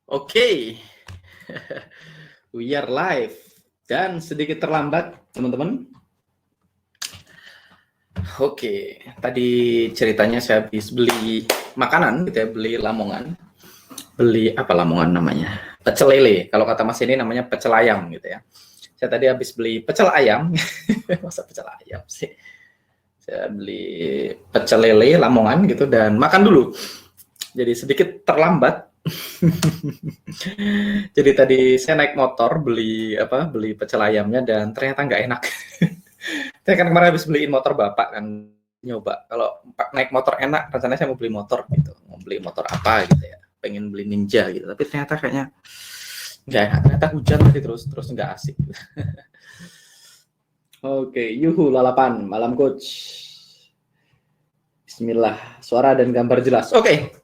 Oke, we are live dan sedikit terlambat, teman-teman. Oke, tadi ceritanya saya habis beli makanan, gitu ya, beli lamongan, beli apa lamongan namanya? Pecel lele. Kalau kata Mas ini namanya pecel ayam, gitu ya. Saya tadi habis beli pecel ayam, masa pecel ayam sih? Saya beli pecel lele lamongan gitu dan makan dulu. Jadi sedikit terlambat. Jadi tadi saya naik motor beli pecel ayamnya dan ternyata nggak enak. Saya kan kemarin habis beliin motor bapak kan, nyoba kalau naik motor enak, rencananya saya mau beli motor gitu, mau beli motor apa gitu ya, pengen beli Ninja gitu, tapi ternyata kayaknya nggak enak, ternyata hujan tadi terus nggak asik. Oke, yuhu lalapan malam coach. Bismillah, suara dan gambar jelas. Oke.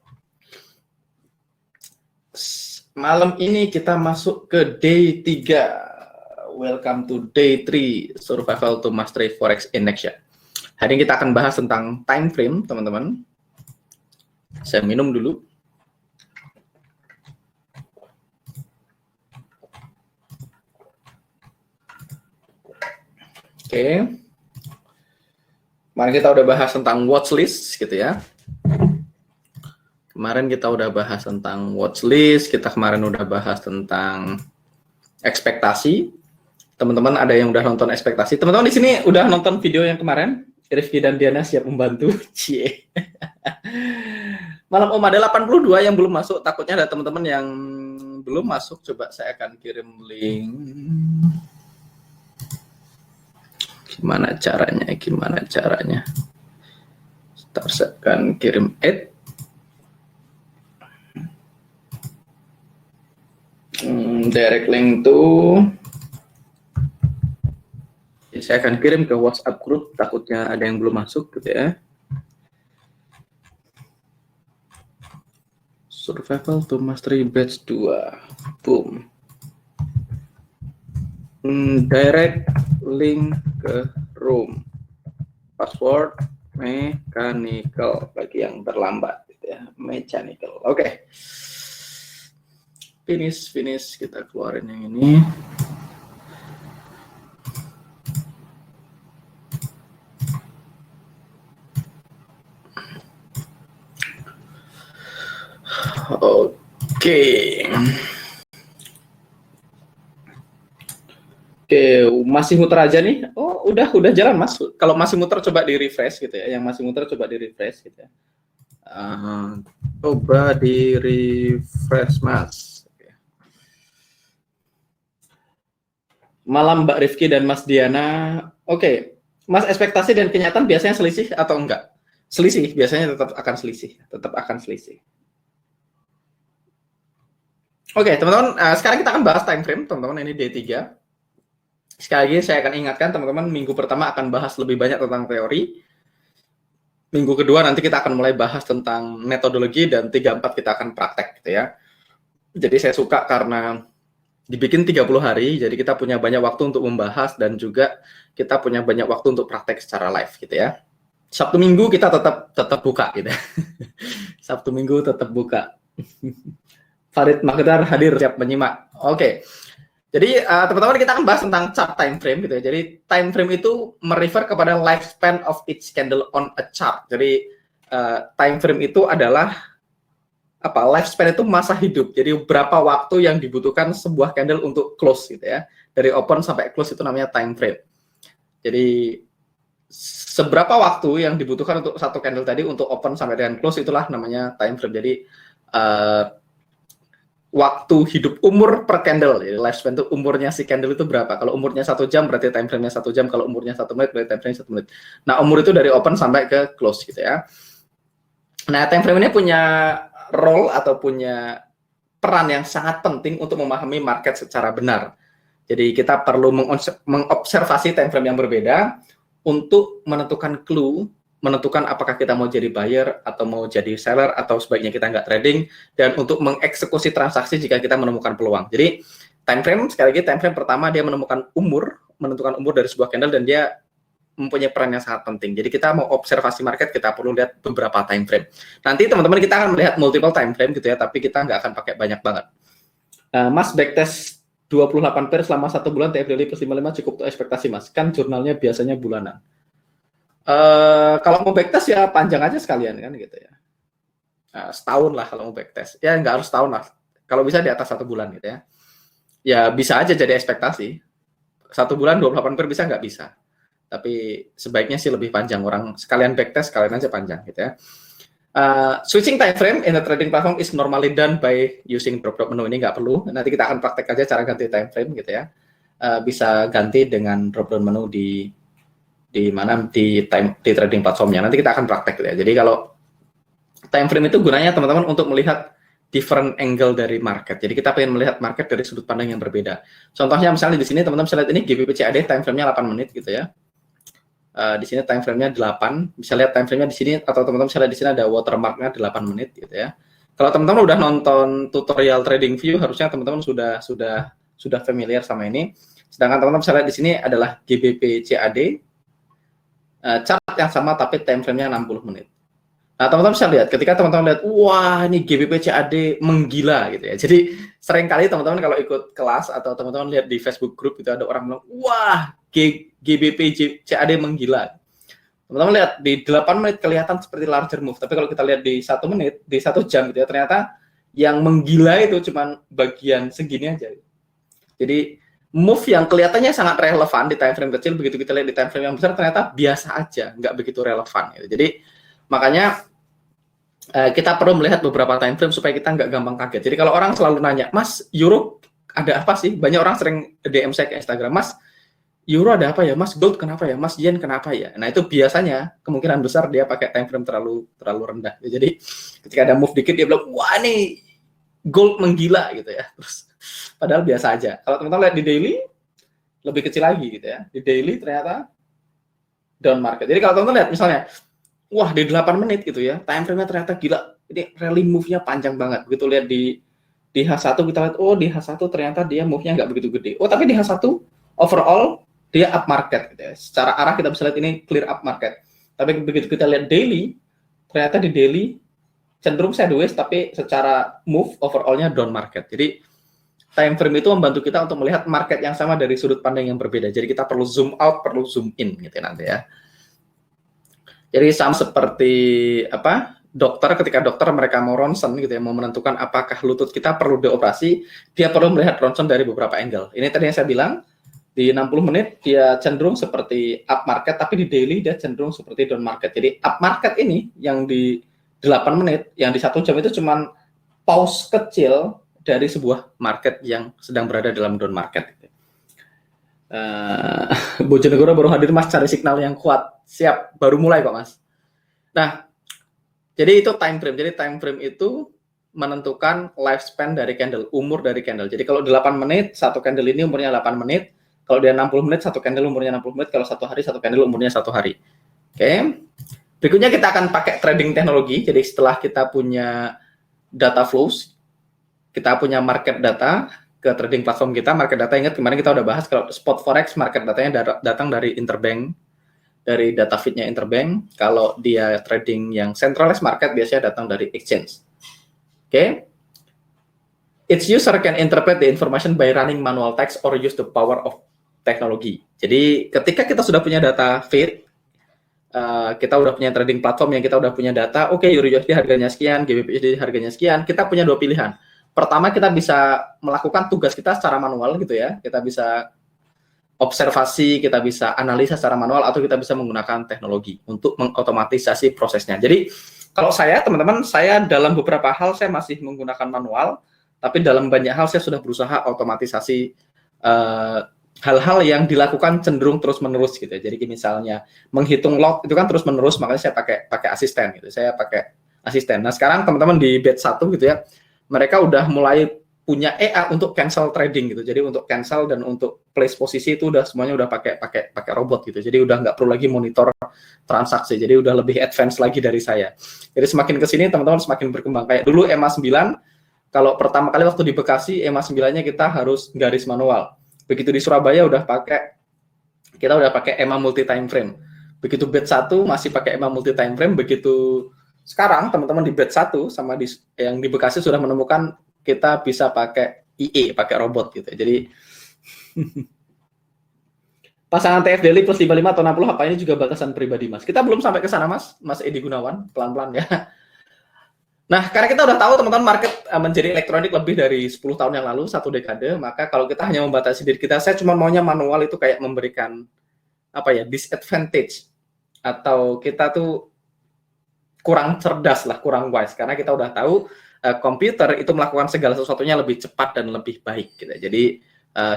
Malam ini kita masuk ke day 3. Welcome to day 3 Survival to Mastery Forex in Action. Hari ini kita akan bahas tentang time frame, teman-teman. Saya minum dulu. Oke. Kemarin kita udah bahas tentang watch list gitu ya. Kemarin kita udah bahas tentang watch list, kita kemarin udah bahas tentang ekspektasi. Teman-teman ada yang udah nonton ekspektasi? Teman-teman di sini udah nonton video yang kemarin? Rifki dan Diana siap membantu. Cie. Malam Om ada 82 yang belum masuk. Takutnya ada teman-teman yang belum masuk. Coba saya akan kirim link. Gimana caranya? Ntar saya akan kirim add. Direct link tuh. Saya akan kirim ke WhatsApp group, takutnya ada yang belum masuk gitu ya. Survival to Mastery Batch 2. Boom. Direct link ke room. Password mechanical bagi yang terlambat gitu ya. Mechanical. Oke. Finish, kita keluarin yang ini. Oke, masih muter aja nih. Oh, udah jalan Mas. Kalau masih muter coba di refresh gitu ya. Yang masih muter coba di refresh gitu ya. Coba di refresh Mas. Malam Mbak Rifki dan Mas Diana. Oke, Mas, ekspektasi dan kenyataan biasanya selisih atau enggak? Selisih, biasanya tetap akan selisih. Oke, teman-teman, sekarang kita akan bahas time frame, teman-teman. Ini day 3. Sekali lagi saya akan ingatkan, teman-teman, minggu pertama akan bahas lebih banyak tentang teori. Minggu kedua nanti kita akan mulai bahas tentang metodologi, dan 3-4 kita akan praktek gitu ya. Jadi saya suka karena dibikin 30 hari, jadi kita punya banyak waktu untuk membahas dan juga kita punya banyak waktu untuk praktek secara live gitu ya. Sabtu Minggu kita tetap buka gitu. Sabtu Minggu tetap buka. Farid Magdar hadir siap menyimak. Oke. Jadi teman-teman kita akan bahas tentang chart time frame gitu ya. Jadi time frame itu merefer kepada lifespan of each candle on a chart. Jadi time frame itu adalah lifespan itu masa hidup. Jadi berapa waktu yang dibutuhkan sebuah candle untuk close gitu ya. Dari open sampai close itu namanya time frame. Jadi seberapa waktu yang dibutuhkan untuk satu candle tadi untuk open sampai dengan close itulah namanya time frame. Jadi waktu hidup umur per candle, jadi lifespan itu umurnya si candle itu berapa. Kalau umurnya 1 jam berarti time frame-nya 1 jam, kalau umurnya 1 menit berarti time frame-nya 1 menit. Nah, umur itu dari open sampai ke close gitu ya. Nah, time frame ini punya role atau punya peran yang sangat penting untuk memahami market secara benar. Jadi kita perlu mengobservasi time frame yang berbeda untuk menentukan clue, menentukan apakah kita mau jadi buyer atau mau jadi seller atau sebaiknya kita nggak trading, dan untuk mengeksekusi transaksi jika kita menemukan peluang. Jadi time frame, sekali lagi time frame pertama dia menentukan umur dari sebuah candle dan dia mempunyai peran yang sangat penting. Jadi kita mau observasi market kita perlu lihat beberapa time frame. Nanti teman-teman kita akan melihat multiple time frame gitu ya, tapi kita nggak akan pakai banyak banget. Mas backtest 28 pair selama 1 bulan TF daily plus 55 cukup untuk ekspektasi Mas, kan jurnalnya biasanya bulanan. Kalau mau backtest ya panjang aja sekalian kan gitu ya. Setahun lah kalau mau backtest, ya nggak harus setahun lah, kalau bisa di atas 1 bulan gitu ya. Ya bisa aja jadi ekspektasi, 1 bulan 28 pair bisa nggak bisa, tapi sebaiknya sih lebih panjang, orang sekalian backtest sekalian aja panjang gitu ya. Switching time frame in the trading platform is normally done by using drop menu. Ini nggak perlu, nanti kita akan praktek aja cara ganti time frame gitu ya. Bisa ganti dengan drop down menu di mana di trading platformnya, nanti kita akan praktek gitu ya. Jadi kalau time frame itu gunanya teman-teman untuk melihat different angle dari market. Jadi kita pengen melihat market dari sudut pandang yang berbeda. Contohnya misalnya di sini teman-teman bisa lihat ini GBP CAD time frame-nya 8 menit gitu ya. Di sini time frame-nya 8, bisa lihat time frame-nya di sini, atau teman-teman bisa lihat di sini ada watermark-nya 8 menit gitu ya. Kalau teman-teman udah nonton tutorial trading view, harusnya teman-teman sudah familiar sama ini. Sedangkan teman-teman bisa lihat di sini adalah GBP CAD, chart yang sama tapi time frame-nya 60 menit. Nah, teman-teman bisa lihat, ketika teman-teman lihat, wah ini GBP CAD menggila gitu ya. Jadi seringkali teman-teman kalau ikut kelas atau teman-teman lihat di Facebook group itu ada orang bilang, wah GBP CAD menggila. Teman-teman lihat di 8 menit kelihatan seperti larger move, tapi kalau kita lihat di 1 menit, di 1 jam gitu ya, ternyata yang menggila itu cuma bagian segini aja. Jadi move yang kelihatannya sangat relevan di time frame kecil, begitu kita lihat di time frame yang besar ternyata biasa aja, nggak begitu relevan gitu. Jadi makanya kita perlu melihat beberapa time frame supaya kita nggak gampang kaget. Jadi kalau orang selalu nanya, Mas, euro ada apa sih? Banyak orang sering DM saya ke Instagram, Mas, euro ada apa ya? Mas, gold kenapa ya? Mas, yen kenapa ya? Nah, itu biasanya kemungkinan besar dia pakai time frame terlalu rendah. Jadi ketika ada move dikit dia bilang, wah nih gold menggila gitu ya. Terus padahal biasa aja. Kalau teman-teman lihat di daily lebih kecil lagi gitu ya. Di daily ternyata down market. Jadi kalau teman-teman lihat misalnya, wah di 8 menit gitu ya, time frame-nya ternyata gila, ini rally move-nya panjang banget. Begitu lihat di H1 kita lihat, oh di H1 ternyata dia move-nya nggak begitu gede. Oh tapi di H1 overall dia up market gitu ya. Secara arah kita bisa lihat ini clear up market. Tapi begitu kita lihat daily, ternyata di daily cenderung sideways, tapi secara move overall-nya down market. Jadi time frame itu membantu kita untuk melihat market yang sama dari sudut pandang yang berbeda. Jadi kita perlu zoom out, perlu zoom in gitu nanti ya. Jadi sama seperti dokter, ketika dokter mereka mau ronsen gitu ya, mau menentukan apakah lutut kita perlu dioperasi, dia perlu melihat ronsen dari beberapa angle. Ini tadi yang saya bilang, di 60 menit dia cenderung seperti up market, tapi di daily dia cenderung seperti down market. Jadi up market ini yang di 8 menit, yang di 1 jam itu cuman pause kecil dari sebuah market yang sedang berada dalam down market. Bojonegoro baru hadir Mas, cari signal yang kuat. Siap, baru mulai kok Mas. Nah, jadi itu time frame. Jadi time frame itu menentukan lifespan dari candle, umur dari candle. Jadi kalau 8 menit, satu candle ini umurnya 8 menit. Kalau dia 60 menit, satu candle umurnya 60 menit. Kalau satu hari, satu candle umurnya 1 hari. Oke. Berikutnya kita akan pakai trading teknologi. Jadi setelah kita punya data flows, kita punya market data ke trading platform kita. Market data, ingat kemarin kita udah bahas kalau spot forex market datanya datang dari interbank, dari data feednya interbank. Kalau dia trading yang centralized market biasanya datang dari exchange. Oke. Each user can interpret the information by running manual text or use the power of technology. Jadi ketika kita sudah punya data feed, kita udah punya trading platform yang kita udah punya data, oke, Euro USD harganya sekian, GBP USD harganya sekian, kita punya 2 pilihan. Pertama, kita bisa melakukan tugas kita secara manual gitu ya. Kita bisa observasi, kita bisa analisa secara manual, atau kita bisa menggunakan teknologi untuk mengotomatisasi prosesnya. Jadi kalau saya, teman-teman, saya dalam beberapa hal saya masih menggunakan manual, tapi dalam banyak hal saya sudah berusaha otomatisasi hal-hal yang dilakukan cenderung terus-menerus gitu ya. Jadi misalnya menghitung log itu kan terus-menerus, makanya saya pakai asisten gitu. Saya pakai asisten. Nah, sekarang teman-teman di batch 1 gitu ya, mereka udah mulai punya EA untuk cancel trading gitu. Jadi untuk cancel dan untuk place posisi itu udah semuanya udah pakai robot gitu. Jadi udah nggak perlu lagi monitor transaksi. Jadi udah lebih advance lagi dari saya. Jadi semakin ke sini teman-teman semakin berkembang. Kayak dulu EMA 9, kalau pertama kali waktu di Bekasi EMA 9-nya kita harus garis manual. Begitu di Surabaya kita udah pakai EMA multi time frame. Begitu batch 1 masih pakai EMA multi time frame. Begitu sekarang teman-teman di batch 1 sama yang di Bekasi sudah menemukan kita bisa pakai IE, pakai robot gitu. Jadi pasangan TF Daily plus 55 atau 60 apa ini juga batasan pribadi Mas. Kita belum sampai ke sana Mas Edi Gunawan, pelan-pelan ya. Nah, karena kita udah tahu teman-teman market menjadi elektronik lebih dari 10 tahun yang lalu, 1 dekade, maka kalau kita hanya membatasi diri kita, saya cuma maunya manual itu kayak memberikan apa ya, disadvantage atau kita tuh kurang cerdas lah, kurang wise karena kita udah tahu komputer itu melakukan segala sesuatunya lebih cepat dan lebih baik gitu. Jadi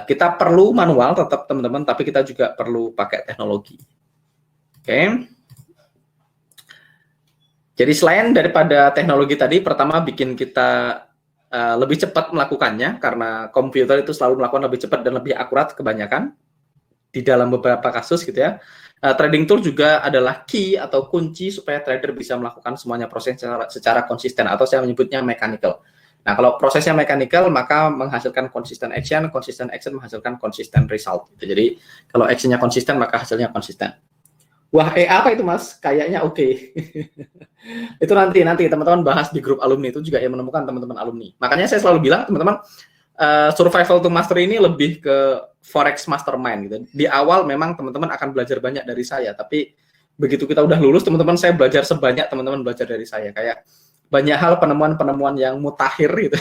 kita perlu manual tetap teman-teman, tapi kita juga perlu pakai teknologi. Oke. Jadi selain daripada teknologi tadi, pertama bikin kita lebih cepat melakukannya karena komputer itu selalu melakukan lebih cepat dan lebih akurat kebanyakan di dalam beberapa kasus gitu ya. Trading tool juga adalah key atau kunci supaya trader bisa melakukan semuanya proses secara konsisten atau saya menyebutnya mechanical. Nah, kalau prosesnya mechanical maka menghasilkan konsisten action menghasilkan konsisten result. Gitu. Jadi kalau actionnya konsisten maka hasilnya konsisten. Wah, apa itu Mas? Kayaknya oke. Itu nanti teman-teman bahas di grup alumni, itu juga yang menemukan teman-teman alumni. Makanya saya selalu bilang teman-teman, survival to mastery ini lebih ke forex mastermind gitu. Di awal memang teman-teman akan belajar banyak dari saya, tapi begitu kita udah lulus teman-teman, saya belajar sebanyak teman-teman belajar dari saya. Kayak banyak hal penemuan-penemuan yang mutakhir gitu,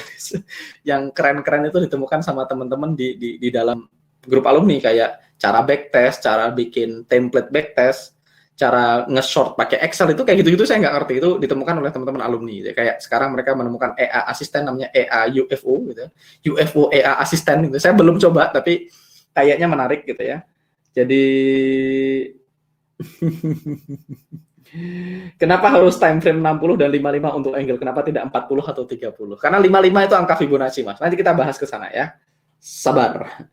yang keren-keren itu ditemukan sama teman-teman di dalam grup alumni, kayak cara backtest, cara bikin template backtest, cara nge-short pakai Excel, itu kayak gitu-gitu saya nggak ngerti, itu ditemukan oleh teman-teman alumni. Jadi kayak sekarang mereka menemukan EA asisten namanya EA UFO gitu. UFO EA asisten gitu. Saya belum coba tapi kayaknya menarik gitu ya. Jadi kenapa harus time frame 60 dan 55 untuk angle? Kenapa tidak 40 atau 30? Karena 55 itu angka Fibonacci, Mas. Nanti kita bahas ke sana ya. Sabar.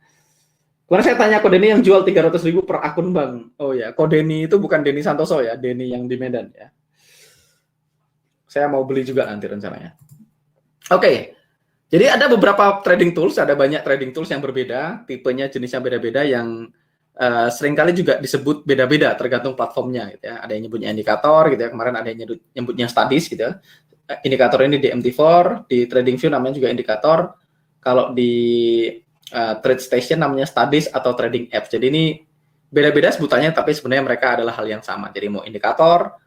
Kemarin saya tanya Kodeni yang jual 300.000 per akun Bang. Oh ya, Kodeni itu bukan Denny Santoso ya, Denny yang di Medan ya. Saya mau beli juga nanti rencananya. Oke. Jadi ada beberapa trading tools, ada banyak trading tools yang berbeda, tipenya, jenisnya beda-beda yang seringkali juga disebut beda-beda tergantung platformnya gitu ya. Ada yang nyebutnya indikator gitu ya, kemarin ada yang nyebutnya studies gitu ya. Indikator ini di MT4, di TradingView namanya juga indikator. Kalau di TradeStation namanya studies atau trading apps. Jadi ini beda-beda sebutannya, tapi sebenarnya mereka adalah hal yang sama. Jadi mau indikator,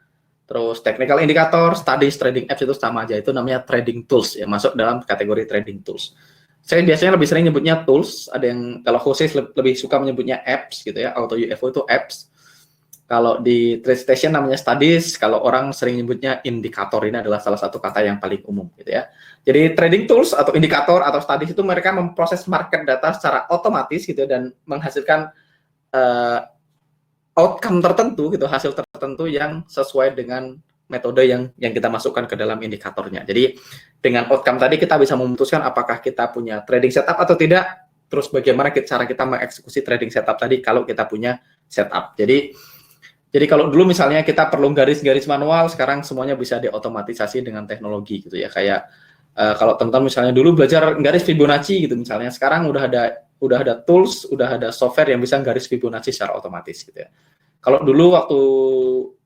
terus technical indikator, studies, trading apps itu sama aja. Itu namanya trading tools ya, masuk dalam kategori trading tools. Saya biasanya lebih sering nyebutnya tools. Ada yang kalau khusus lebih suka menyebutnya apps gitu ya. Auto UFO itu apps. Kalau di TradeStation namanya studies, kalau orang sering nyebutnya indikator, ini adalah salah satu kata yang paling umum gitu ya. Jadi trading tools atau indikator atau studies itu mereka memproses market data secara otomatis gitu dan menghasilkan outcome tertentu gitu, hasil tertentu yang sesuai dengan metode yang kita masukkan ke dalam indikatornya. Jadi dengan outcome tadi kita bisa memutuskan apakah kita punya trading setup atau tidak, terus bagaimana cara kita mengeksekusi trading setup tadi kalau kita punya setup. Jadi kalau dulu misalnya kita perlu garis-garis manual, sekarang semuanya bisa diotomatisasi dengan teknologi gitu ya. Kayak kalau teman-teman misalnya dulu belajar garis Fibonacci gitu misalnya, sekarang udah ada tools, udah ada software yang bisa garis Fibonacci secara otomatis gitu ya. Kalau dulu waktu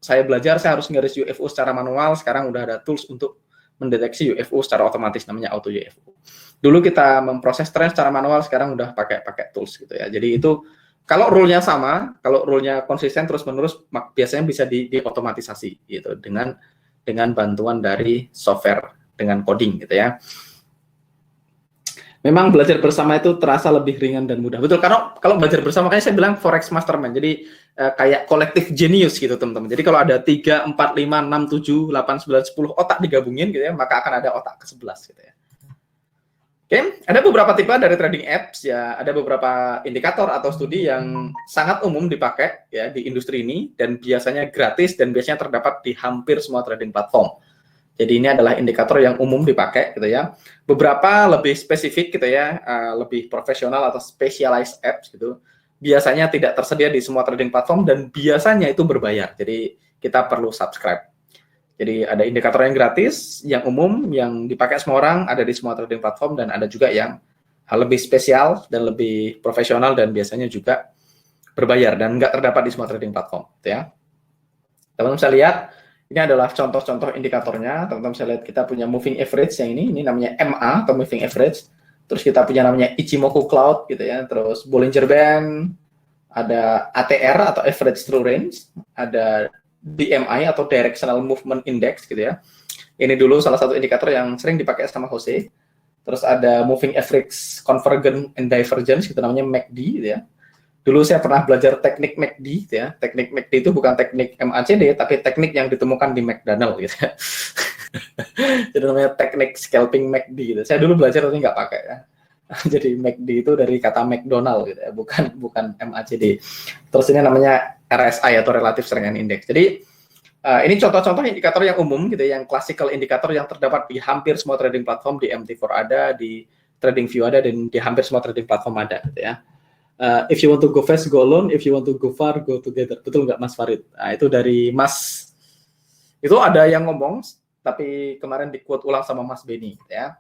saya belajar saya harus garis UFO secara manual, sekarang udah ada tools untuk mendeteksi UFO secara otomatis namanya auto UFO. Dulu kita memproses trend secara manual, sekarang udah pakai tools gitu ya. Jadi itu kalau rule-nya sama, kalau rule-nya konsisten terus-menerus, biasanya bisa diotomatisasi gitu dengan bantuan dari software dengan coding gitu ya. Memang belajar bersama itu terasa lebih ringan dan mudah. Betul, karena kalau belajar bersama, makanya saya bilang forex mastermind. Jadi kayak kolektif genius gitu teman-teman. Jadi kalau ada 3, 4, 5, 6, 7, 8, 9, 10 otak digabungin gitu ya, maka akan ada otak ke-11 gitu ya. Oke, ada beberapa tipe dari trading apps ya, ada beberapa indikator atau studi yang sangat umum dipakai ya di industri ini dan biasanya gratis dan biasanya terdapat di hampir semua trading platform. Jadi ini adalah indikator yang umum dipakai gitu ya. Beberapa lebih spesifik gitu ya, lebih profesional atau specialized apps gitu. Biasanya tidak tersedia di semua trading platform dan biasanya itu berbayar. Jadi kita perlu subscribe. Jadi ada indikator yang gratis, yang umum, yang dipakai semua orang, ada di semua trading platform, dan ada juga yang lebih spesial dan lebih profesional dan biasanya juga berbayar dan nggak terdapat di semua trading platform. Gitu ya. Teman-teman bisa lihat, ini adalah contoh-contoh indikatornya. Teman-teman bisa lihat kita punya moving average yang ini namanya MA atau moving average. terus kita punya namanya Ichimoku Cloud gitu ya, terus Bollinger Band, ada ATR atau Average True Range, ada DMI atau Directional Movement Index gitu ya. Ini dulu salah satu indikator yang sering dipakai sama Jose. Terus ada Moving Average Convergence and Divergence, gitu namanya MACD gitu ya. Dulu saya pernah belajar teknik MACD gitu ya. Teknik MACD itu bukan teknik MACD, tapi teknik yang ditemukan di McDonald gitu ya. Jadi namanya teknik scalping MACD gitu. Saya dulu belajar tapi nggak pakai ya. Jadi MACD itu dari kata McDonald gitu ya, bukan MACD. Terus ini namanya RSI atau Relative Strength Index. Jadi ini contoh-contoh indikator yang umum gitu, yang classical indikator yang terdapat di hampir semua trading platform, di MT4 ada, di TradingView ada, dan di hampir semua trading platform ada gitu ya. If you want to go fast, go alone. If you want to go far, go together. Betul nggak Mas Farid? Nah, itu dari Mas. Itu ada yang ngomong, tapi kemarin di-quote ulang sama Mas Benny gitu ya.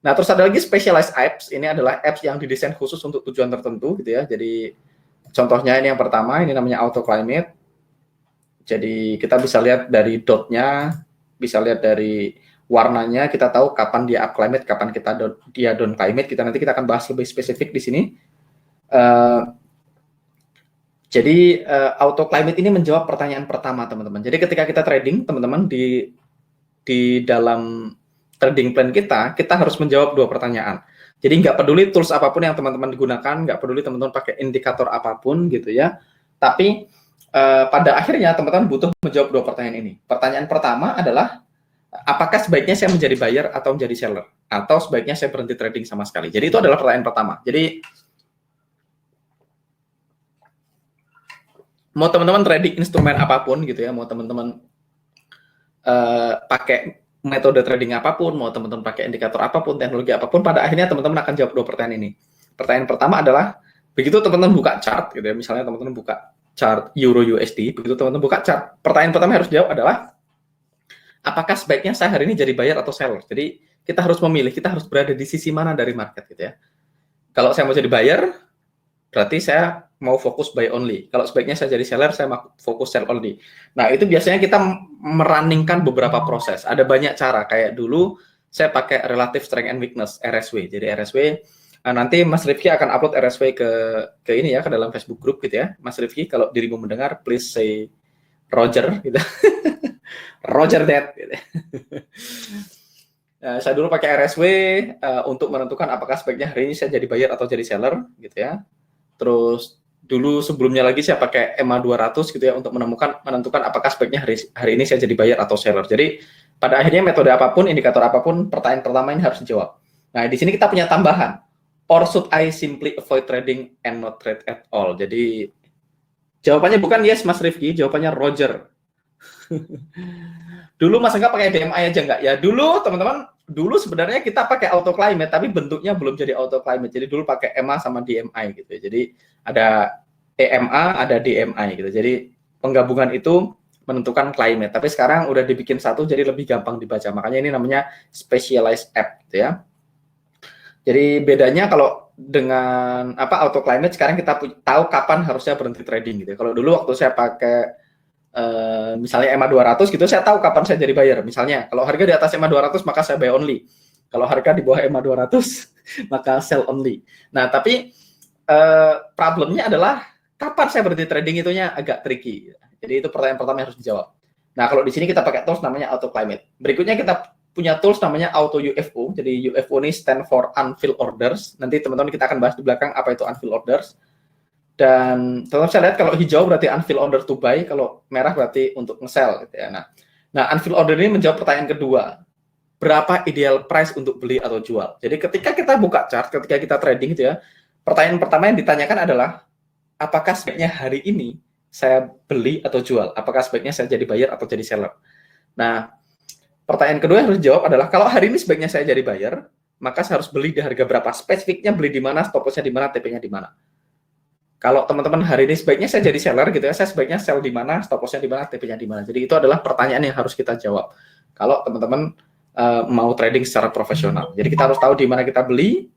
Nah, terus ada lagi specialized apps. Ini adalah apps yang didesain khusus untuk tujuan tertentu gitu ya. Jadi contohnya ini yang pertama, ini namanya Auto Climate. Jadi kita bisa lihat dari dotnya, bisa lihat dari warnanya, kita tahu kapan dia up climate, kapan dia down climate. Nanti kita akan bahas lebih spesifik di sini. Jadi auto climate ini menjawab pertanyaan pertama teman-teman. Jadi ketika kita trading teman-teman di dalam trading plan kita harus menjawab dua pertanyaan. Jadi nggak peduli tools apapun yang teman-teman gunakan, nggak peduli teman-teman pakai indikator apapun gitu ya. Tapi pada akhirnya teman-teman butuh menjawab dua pertanyaan ini. Pertanyaan pertama adalah apakah sebaiknya saya menjadi buyer atau menjadi seller, atau sebaiknya saya berhenti trading sama sekali. Jadi itu adalah pertanyaan pertama. Jadi mau teman-teman trading instrumen apapun gitu ya, mau teman-teman pakai metode trading apapun, mau teman-teman pakai indikator apapun, teknologi apapun, pada akhirnya teman-teman akan jawab dua pertanyaan ini. Pertanyaan pertama adalah, begitu teman-teman buka chart gitu ya, misalnya teman-teman buka chart Euro USD, begitu teman-teman buka chart, pertanyaan pertama yang harus jawab adalah, apakah sebaiknya saya hari ini jadi buyer atau seller? Jadi kita harus memilih, kita harus berada di sisi mana dari market gitu ya. Kalau saya mau jadi buyer, berarti saya mau fokus buy only. Kalau sebaiknya saya jadi seller, saya mau fokus sell only. Nah, itu biasanya kita merunningkan beberapa proses. Ada banyak cara. Kayak dulu saya pakai Relative Strength and Weakness, RSW. Jadi RSW, nanti Mas Rifki akan upload RSW ke ini ya, ke dalam Facebook group gitu ya. Mas Rifki, kalau dirimu mendengar, please say Roger gitu. Roger that gitu. Saya dulu pakai RSW untuk menentukan apakah sebaiknya hari ini saya jadi buyer atau jadi seller gitu ya. Terus dulu sebelumnya lagi saya pakai EMA 200 gitu ya untuk menentukan apakah sebaiknya hari ini saya jadi buyer atau seller. Jadi pada akhirnya metode apapun, indikator apapun, pertanyaan pertama ini harus dijawab. Nah, di sini kita punya tambahan. Or should I simply avoid trading and not trade at all? Jadi jawabannya bukan yes Mas Rifki, jawabannya Roger. Dulu Mas enggak pakai DMI aja enggak? Ya dulu teman-teman, dulu sebenarnya kita pakai auto climate tapi bentuknya belum jadi auto climate. Jadi dulu pakai EMA sama DMI gitu ya. Jadi ada EMA, ada DMI gitu. Jadi penggabungan itu menentukan climate. Tapi sekarang udah dibikin satu jadi lebih gampang dibaca. Makanya ini namanya specialized app gitu ya. Jadi bedanya kalau dengan auto climate sekarang kita tahu kapan harusnya berhenti trading gitu. Kalau dulu waktu saya pakai misalnya EMA 200 gitu, saya tahu kapan saya jadi buyer. Misalnya, kalau harga di atas EMA 200 maka saya buy only. Kalau harga di bawah EMA 200 maka sell only. Nah, tapi problemnya adalah kapan saya berhenti trading itunya agak tricky. Jadi itu pertanyaan pertama yang harus dijawab. Nah, kalau di sini kita pakai tools namanya auto climate. Berikutnya kita punya tools namanya auto UFO. Jadi UFO ini stand for unfilled orders. Nanti teman-teman kita akan bahas di belakang apa itu unfilled orders. Dan tetap saya lihat kalau hijau berarti unfilled order to buy, kalau merah berarti untuk nge-sell gitu ya. Nah, unfilled order ini menjawab pertanyaan kedua. Berapa ideal price untuk beli atau jual? Jadi ketika kita buka chart, ketika kita trading gitu ya, pertanyaan pertama yang ditanyakan adalah apakah sebaiknya hari ini saya beli atau jual? Apakah sebaiknya saya jadi buyer atau jadi seller? Nah, pertanyaan kedua yang harus dijawab adalah kalau hari ini sebaiknya saya jadi buyer, maka saya harus beli di harga berapa? Spesifiknya beli di mana, stop loss-nya di mana, TP-nya di mana. Kalau teman-teman hari ini sebaiknya saya jadi seller gitu ya, saya sebaiknya sell di mana, stop loss-nya di mana, TP-nya di mana. Jadi itu adalah pertanyaan yang harus kita jawab. Kalau teman-teman mau trading secara profesional. Jadi kita harus tahu di mana kita beli,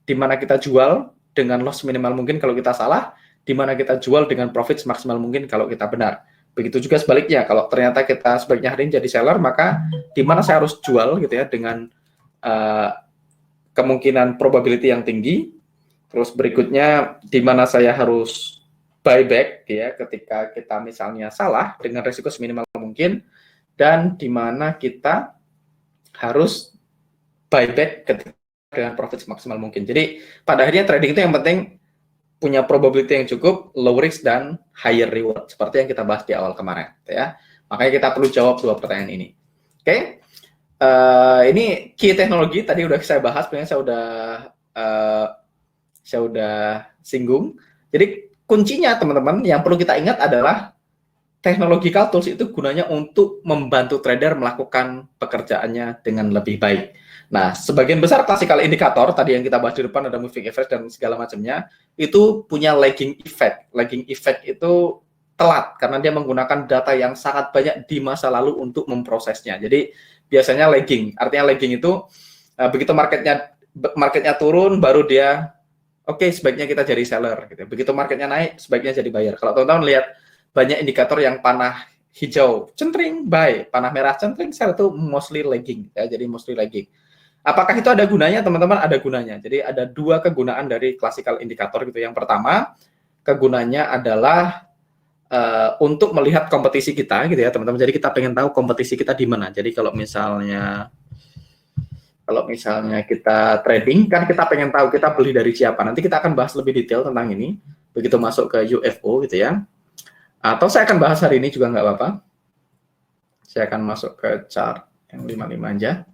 di mana kita jual dengan loss minimal mungkin kalau kita salah, di mana kita jual dengan profit semaksimal mungkin kalau kita benar. Begitu juga sebaliknya, kalau ternyata kita sebaiknya hari ini jadi seller, maka di mana saya harus jual gitu ya dengan kemungkinan probability yang tinggi. Terus berikutnya di mana saya harus buyback ya ketika kita misalnya salah dengan risiko seminimal mungkin, dan di mana kita harus buyback ketika dengan profit semaksimal mungkin. Jadi pada akhirnya trading itu yang penting punya probability yang cukup, low risk dan higher reward seperti yang kita bahas di awal kemarin ya. Makanya kita perlu jawab dua pertanyaan ini. Oke. Ini key teknologi tadi udah saya bahas, sebenarnya saya udah singgung. Jadi kuncinya teman-teman yang perlu kita ingat adalah technological tools itu gunanya untuk membantu trader melakukan pekerjaannya dengan lebih baik. Nah, sebagian besar classical indikator tadi yang kita bahas di depan ada moving average dan segala macamnya itu punya lagging effect. Lagging effect itu telat karena dia menggunakan data yang sangat banyak di masa lalu untuk memprosesnya. Jadi biasanya lagging. Artinya lagging itu begitu marketnya turun baru dia oke, sebaiknya kita jadi seller gitu. Begitu marketnya naik sebaiknya jadi buyer. Kalau teman-teman lihat banyak indikator yang panah hijau centering buy, panah merah centering sell itu mostly lagging ya. Jadi mostly lagging. Apakah itu ada gunanya teman-teman? Ada gunanya. Jadi ada dua kegunaan dari classical indikator gitu. Yang pertama kegunaannya adalah untuk melihat kompetisi kita gitu ya teman-teman. Jadi kita pengen tahu kompetisi kita di mana. Jadi kalau misalnya kita trading kan kita pengen tahu kita beli dari siapa. Nanti kita akan bahas lebih detail tentang ini begitu masuk ke UFO gitu ya. Atau saya akan bahas hari ini juga nggak apa-apa. Saya akan masuk ke chart yang 55 aja.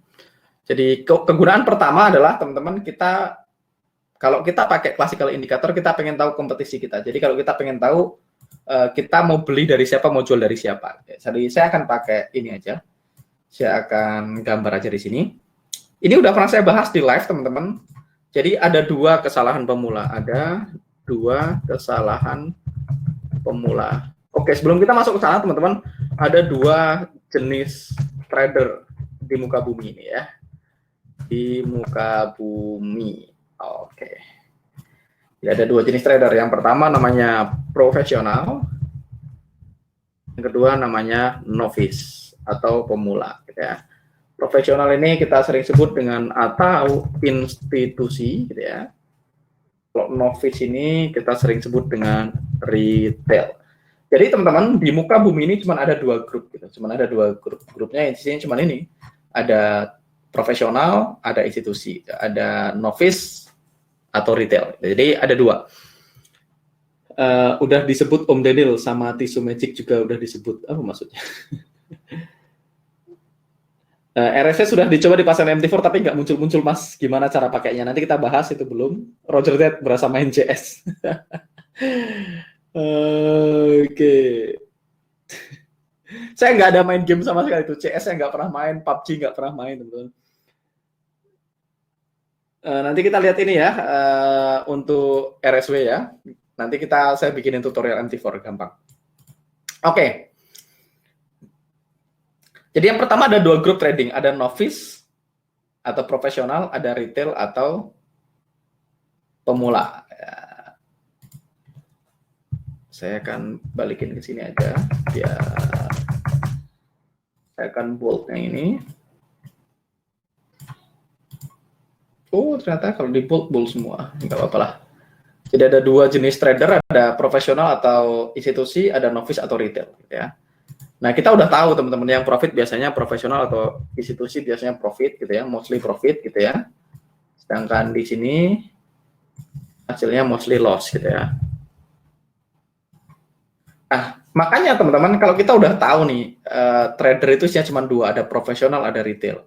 Jadi kegunaan pertama adalah teman-teman kalau kita pakai classical indicator kita pengen tahu kompetisi kita. Jadi kalau kita pengen tahu kita mau beli dari siapa, mau jual dari siapa. Jadi saya akan pakai ini aja. Saya akan gambar aja di sini. Ini udah pernah saya bahas di live teman-teman. Jadi ada dua kesalahan pemula. Oke, sebelum kita masuk ke sana teman-teman, ada dua jenis trader di muka bumi ini ya. Di muka bumi. Oke. Jadi ada dua jenis trader. Yang pertama namanya profesional. Yang kedua namanya novice atau pemula gitu ya. Profesional ini kita sering sebut dengan atau institusi gitu ya. Kalau novice ini kita sering sebut dengan retail. Jadi teman-teman di muka bumi ini cuma ada dua grup gitu. Cuma ada dua grup. Grupnya intinya cuma ini. Ada profesional, ada institusi, ada novice atau retail. Jadi ada dua. Udah disebut Om Daniel sama tisu magic juga udah disebut. Apa maksudnya? RSS sudah dicoba dipasang MT4 tapi nggak muncul-muncul mas, gimana cara pakainya? Nanti kita bahas itu belum. Roger Dead berasa main CS. Oke. Saya nggak ada main game sama sekali itu. CS saya nggak pernah main, PUBG nggak pernah main teman-teman. Nanti kita lihat ini ya untuk RSW ya. Nanti saya bikinin tutorial MT4 gampang. Oke. Jadi yang pertama ada dua grup trading, ada novice atau profesional, ada retail atau pemula. Saya akan balikin ke sini aja, biar saya akan boldnya ini. Oh ternyata kalau di bold semua, nggak apa-apa lah. Jadi ada dua jenis trader, ada profesional atau institusi, ada novice atau retail, ya. Nah, kita udah tahu teman-teman yang profit biasanya profesional atau institusi biasanya profit gitu ya, mostly profit gitu ya. Sedangkan di sini hasilnya mostly loss gitu ya. Nah, makanya teman-teman kalau kita udah tahu nih trader itu isinya cuma dua, ada profesional, ada retail.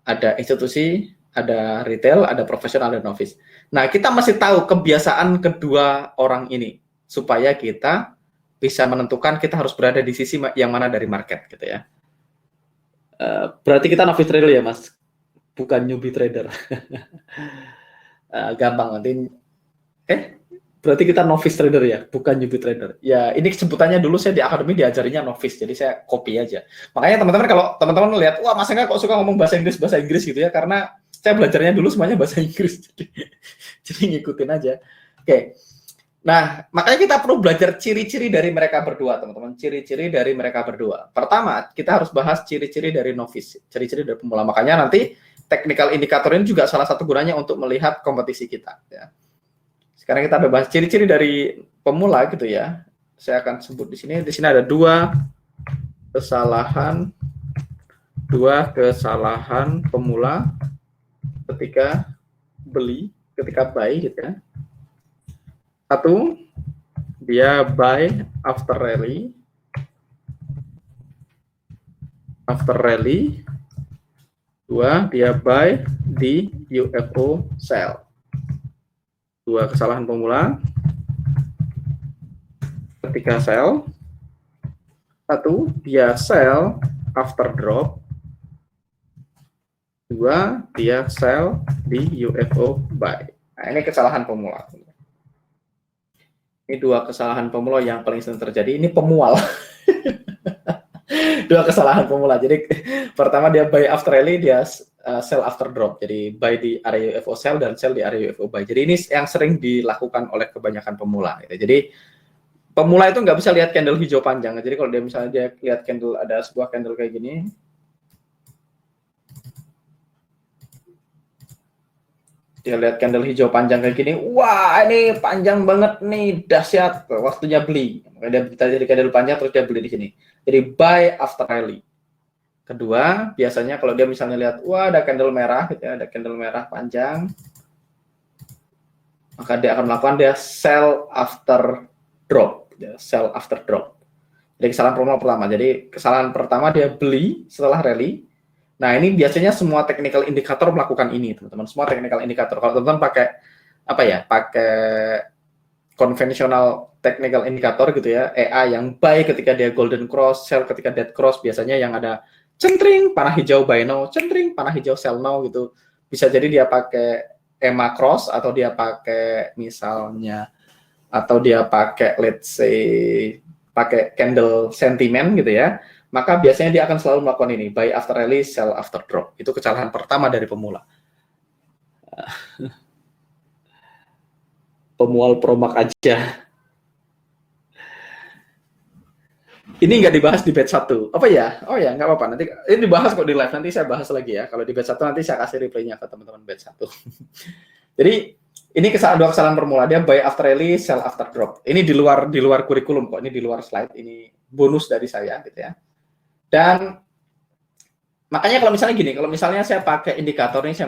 Ada institusi, ada retail, ada profesional, ada novice. Nah, kita masih tahu kebiasaan kedua orang ini supaya kita bisa menentukan kita harus berada di sisi yang mana dari market gitu ya. Berarti kita novice trader ya mas, bukan newbie trader. Gampang nanti. Berarti kita novice trader ya, bukan newbie trader. Ya ini sebutannya dulu saya di akademi diajarinya novice, jadi saya copy aja. Makanya teman-teman kalau teman-teman lihat, wah mas Angga kok suka ngomong bahasa Inggris gitu ya, karena saya belajarnya dulu semuanya bahasa Inggris, jadi ngikutin aja. Oke. Nah, makanya kita perlu belajar ciri-ciri dari mereka berdua, teman-teman. Ciri-ciri dari mereka berdua. Pertama, kita harus bahas ciri-ciri dari novice, ciri-ciri dari pemula. Makanya nanti technical indicator ini juga salah satu gunanya untuk melihat kompetisi kita. Ya. Sekarang kita bahas ciri-ciri dari pemula gitu ya. Saya akan sebut di sini. Di sini ada dua kesalahan pemula ketika buy gitu ya. Satu, dia buy after rally. Dua, dia buy di UFO sell. Dua kesalahan pemula ketika sell. Satu, dia sell after drop. Dua, dia sell di UFO buy. Nah, ini kesalahan pemula. Ini dua kesalahan pemula yang paling sering terjadi. Ini pemual. Dua kesalahan pemula. Jadi pertama dia buy after rally, dia sell after drop. Jadi buy di area UFO sell dan sell di area UFO buy. Jadi ini yang sering dilakukan oleh kebanyakan pemula. Gitu. Jadi pemula itu nggak bisa lihat candle hijau panjang. Jadi kalau dia misalnya dia lihat candle, ada sebuah candle kayak gini, dia lihat candle hijau panjang kayak gini, wah ini panjang banget nih, dahsyat, waktunya beli. Dia jadi candle panjang terus dia beli di sini. Jadi buy after rally. Kedua, biasanya kalau dia misalnya lihat, wah ada candle merah, gitu ya, ada candle merah panjang, maka dia akan melakukan dia sell after drop, ya, sell after drop. Jadi kesalahan pertama. Jadi kesalahan pertama dia beli setelah rally. Nah, ini biasanya semua technical indicator melakukan ini, teman-teman. Semua technical indicator. Kalau teman-teman pakai apa ya? Pakai konvensional technical indicator gitu ya, EA yang buy ketika dia golden cross, sell ketika dead cross, biasanya yang ada centering panah hijau buy now, centering panah hijau sell now gitu. Bisa jadi dia pakai EMA cross atau dia pakai misalnya atau dia pakai let's say pakai candle sentiment gitu ya. Maka biasanya dia akan selalu melakukan ini, buy after rally, sell after drop. Itu kesalahan pertama dari pemula. Pemual promak aja. Ini nggak dibahas di batch 1. Apa ya? Oh ya, nggak apa-apa. Nanti ini dibahas kok di live. Nanti saya bahas lagi ya. Kalau di batch 1 nanti saya kasih replaynya ke teman-teman batch 1. Jadi ini dua kesalahan permula. Dia buy after rally, sell after drop. Ini di luar kurikulum kok. Ini di luar slide. Ini bonus dari saya gitu ya. Dan makanya kalau misalnya gini, kalau misalnya saya pakai indikator ini, saya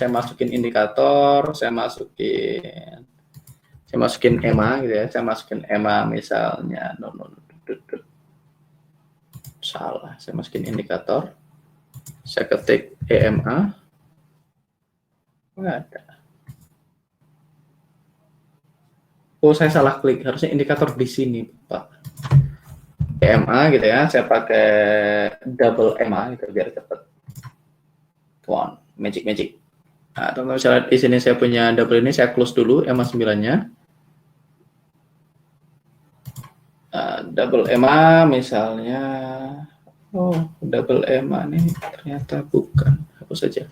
masukin indikator, saya masukin EMA gitu ya, saya masukin EMA misalnya, salah, saya masukin indikator, saya ketik EMA, nggak ada. Oh, saya salah klik, harusnya indikator di sini, Pak. EMA gitu ya, saya pakai double EMA gitu biar cepat. One, magic. Nah, teman-teman bisa lihat di sini saya punya double ini, saya close dulu EMA 9-nya. Double EMA misalnya, oh double EMA nih ternyata bukan, hapus saja.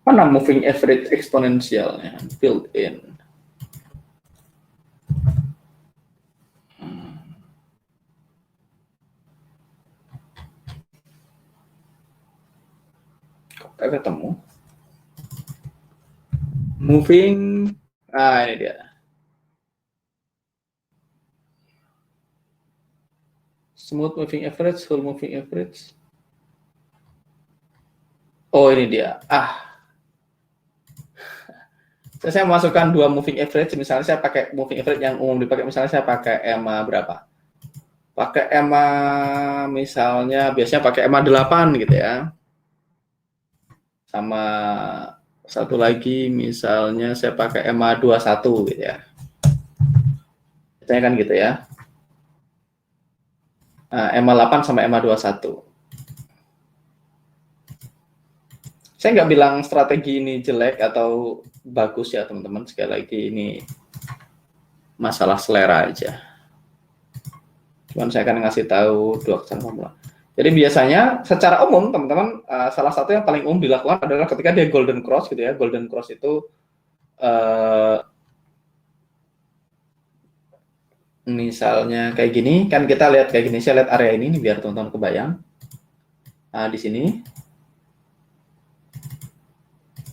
Mana moving average eksponensialnya built in? Ketemu moving, ini dia smooth moving average, full moving average. Oh ini dia. Saya masukkan dua moving average. Misalnya saya pakai moving average yang umum dipakai. Misalnya saya pakai EMA berapa? Pakai EMA misalnya biasanya pakai EMA 8 gitu ya. Sama satu lagi misalnya saya pakai EMA 21 gitu ya. Biasanya kan gitu ya. EMA 8 sama EMA 21. Saya nggak bilang strategi ini jelek atau bagus ya teman-teman. Sekali lagi ini masalah selera aja. Cuman saya akan ngasih tahu dua kesalahan pemula. Jadi biasanya secara umum teman-teman salah satu yang paling umum dilakukan adalah ketika dia golden cross gitu ya. Golden cross itu Misalnya kayak gini, kan kita lihat kayak gini, saya lihat area ini biar teman-teman kebayang. Nah, di sini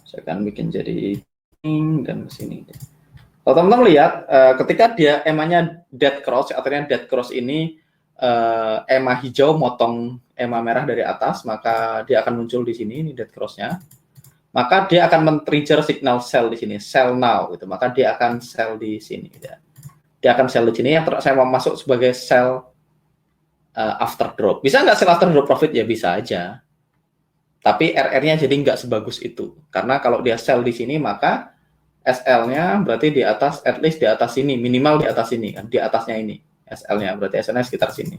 saya akan bikin jadi ini dan ke sini. Kalau teman-teman lihat, ketika dia EMA-nya dead cross, artinya dead cross ini EMA hijau motong EMA merah dari atas, maka dia akan muncul di sini, ini dead cross-nya. Maka dia akan men-trigger signal sell di sini, sell now, gitu. Maka dia akan sell di sini. Gitu. Dia akan sell di sini, yang saya mau masuk sebagai sell after drop. Bisa nggak sell after drop profit? Ya bisa aja. Tapi RR-nya jadi nggak sebagus itu. Karena kalau dia sell di sini, maka SL-nya berarti di atas, at least di atas sini, minimal di atas sini, kan? Di atasnya ini. SL-nya, berarti SL-nya sekitar sini.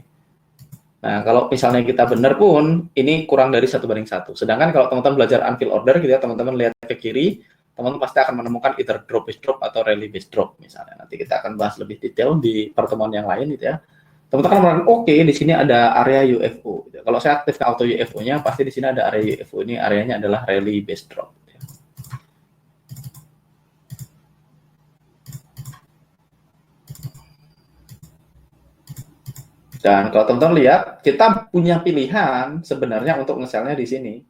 Nah, kalau misalnya kita benar pun, ini kurang dari 1:1. Sedangkan kalau teman-teman belajar unfill order, gitu ya, teman-teman lihat ke kiri, teman-teman pasti akan menemukan either drop based drop atau rally based drop misalnya. Nanti kita akan bahas lebih detail di pertemuan yang lain gitu ya. Teman-teman akan mengatakan, oke, di sini ada area UFO. Gitu. Kalau saya aktifkan auto UFO-nya, pasti di sini ada area UFO. Ini areanya adalah rally based drop. Gitu ya. Dan kalau teman-teman lihat, kita punya pilihan sebenarnya untuk nge-sell-nya di sini.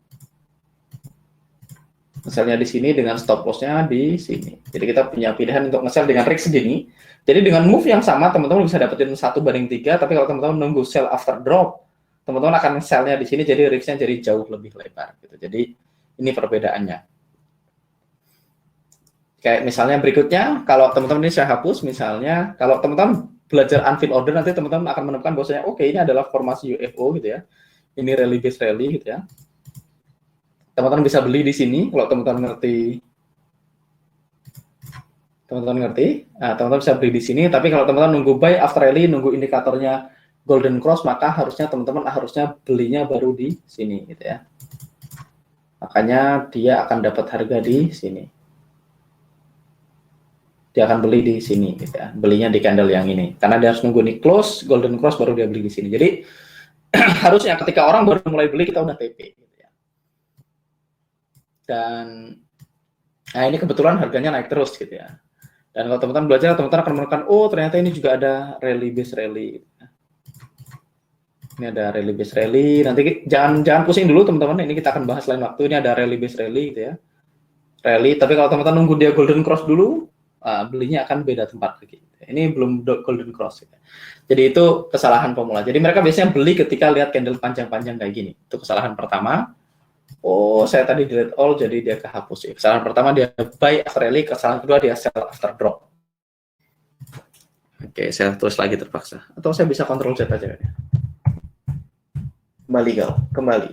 Nge-sell-nya di sini dengan stop loss-nya di sini. Jadi kita punya pilihan untuk nge-sell dengan risk segini. Jadi dengan move yang sama, teman-teman bisa dapetin 1:3, tapi kalau teman-teman nunggu sell after drop, teman-teman akan sell-nya di sini, jadi risk-nya jadi jauh lebih lebar. Gitu. Jadi ini perbedaannya. Kayak misalnya berikutnya, kalau teman-teman ini saya hapus, misalnya, kalau teman-teman belajar unfill order, nanti teman-teman akan menemukan bahwasanya, oke, ini adalah formasi UFO, gitu ya. Ini rally based rally, gitu ya. Teman-teman bisa beli di sini kalau teman-teman ngerti. Teman-teman ngerti? Nah, teman-teman bisa beli di sini, tapi kalau teman-teman nunggu buy after rally, nunggu indikatornya golden cross, maka harusnya teman-teman belinya baru di sini gitu ya. Makanya dia akan dapat harga di sini. Dia akan beli di sini gitu ya. Belinya di candle yang ini. Karena dia harus nunggu nih close, golden cross baru dia beli di sini. Jadi harusnya ketika orang baru mulai beli kita udah TP. Dan nah ini kebetulan harganya naik terus gitu ya. Dan kalau teman-teman belajar, teman-teman akan menemukan, oh ternyata ini juga ada rally based rally. Ini ada rally based rally. Nanti jangan pusing dulu teman-teman. Ini kita akan bahas lain waktu. Ini ada rally based rally gitu ya. Rally. Tapi kalau teman-teman nunggu dia golden cross dulu, belinya akan beda tempat lagi. Ini belum golden cross. Gitu. Jadi itu kesalahan pemula. Jadi mereka biasanya beli ketika lihat candle panjang-panjang kayak gini. Itu kesalahan pertama. Oh, saya tadi delete all, jadi dia kehapus. Kesalahan pertama dia buy after rally, kesalahan kedua dia sell after drop. Oke, saya tulis lagi terpaksa. Atau saya bisa Ctrl Z aja. Kembali kau, kembali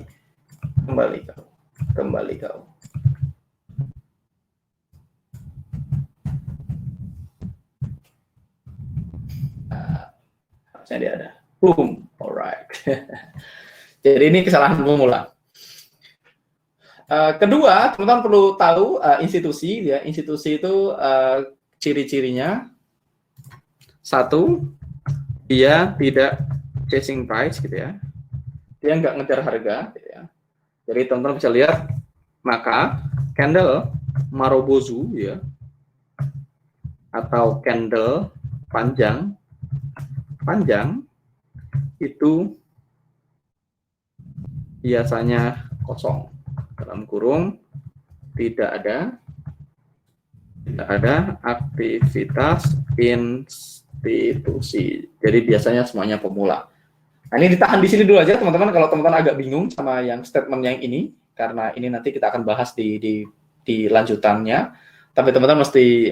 kau. Harusnya dia ada. Boom, alright. Jadi ini kesalahan pemula. Kedua, teman-teman perlu tahu institusi, ya. Institusi itu ciri-cirinya, satu, dia tidak chasing price, gitu ya. Dia nggak ngejar harga, gitu ya. Jadi teman-teman bisa lihat, maka candle Marubozu, ya, atau candle panjang itu biasanya kosong. Dalam kurung tidak ada aktivitas institusi. Jadi biasanya semuanya pemula. Nah, ini ditahan di sini dulu aja teman-teman kalau teman-teman agak bingung sama yang statement yang ini, karena ini nanti kita akan bahas di lanjutannya. Tapi teman-teman mesti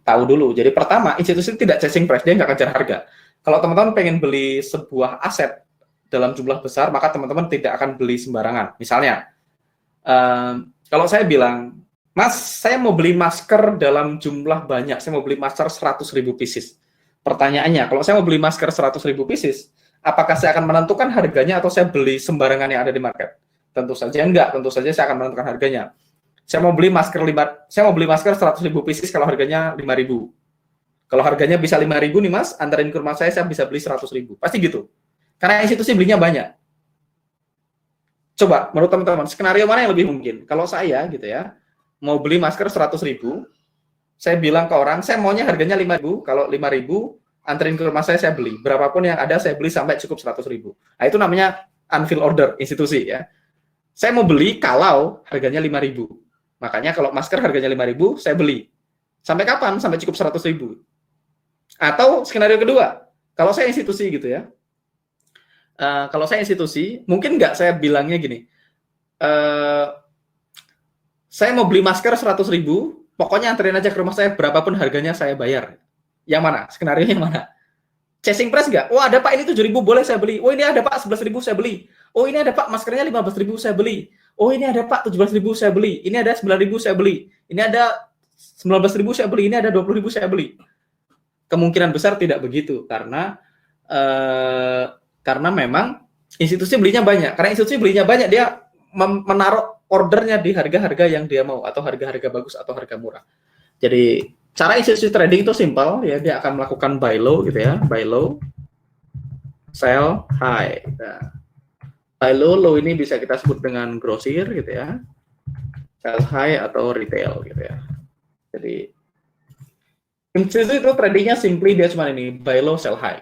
tahu dulu. Jadi pertama, institusi tidak chasing price, dia nggak kejar harga. Kalau teman-teman pengen beli sebuah aset dalam jumlah besar, maka teman-teman tidak akan beli sembarangan. Misalnya, kalau saya bilang, Mas, saya mau beli masker dalam jumlah banyak, saya mau beli masker 100.000 pieces. Pertanyaannya, kalau saya mau beli masker 100.000 pieces, apakah saya akan menentukan harganya atau saya beli sembarangan yang ada di market? Tentu saja enggak, tentu saja saya akan menentukan harganya. Saya mau beli masker 100.000 pieces kalau harganya 5.000. Kalau harganya bisa 5.000 nih Mas, antarin ke rumah saya bisa beli 100.000. Pasti gitu. Karena institusi belinya banyak. Coba, menurut teman-teman, skenario mana yang lebih mungkin? Kalau saya, gitu ya, mau beli masker 100.000, saya bilang ke orang, saya maunya harganya 5.000, kalau 5.000, anterin ke rumah saya beli. Berapapun yang ada saya beli sampai cukup 100.000. Nah, itu namanya unfill order institusi ya. Saya mau beli kalau harganya 5.000. Makanya kalau masker harganya 5.000, saya beli. Sampai kapan? Sampai cukup 100.000. Atau skenario kedua, kalau saya institusi gitu ya. Kalau saya institusi, mungkin nggak saya bilangnya gini. Saya mau beli masker 100.000, pokoknya anterin aja ke rumah saya, berapapun harganya saya bayar. Yang mana? Skenario yang mana? Chasing price nggak? Oh ada Pak, ini 7.000 boleh saya beli. Oh ini ada Pak, 11.000 saya beli. Oh ini ada Pak, maskernya 15.000 saya beli. Oh ini ada Pak, 17.000 saya beli. Ini ada 9.000 saya beli. Ini ada 19.000 saya beli. Ini ada 20.000 saya beli. Kemungkinan besar tidak begitu karena memang institusi belinya banyak. Karena institusi belinya banyak, dia menaruh ordernya di harga-harga yang dia mau, atau harga-harga bagus atau harga murah. Jadi cara institusi trading itu simpel ya, dia akan melakukan buy low gitu ya, buy low, sell high. Nah, buy low, low ini bisa kita sebut dengan grosir gitu ya, sell high atau retail gitu ya. Jadi institusi itu tradingnya simply dia cuma ini, buy low, sell high.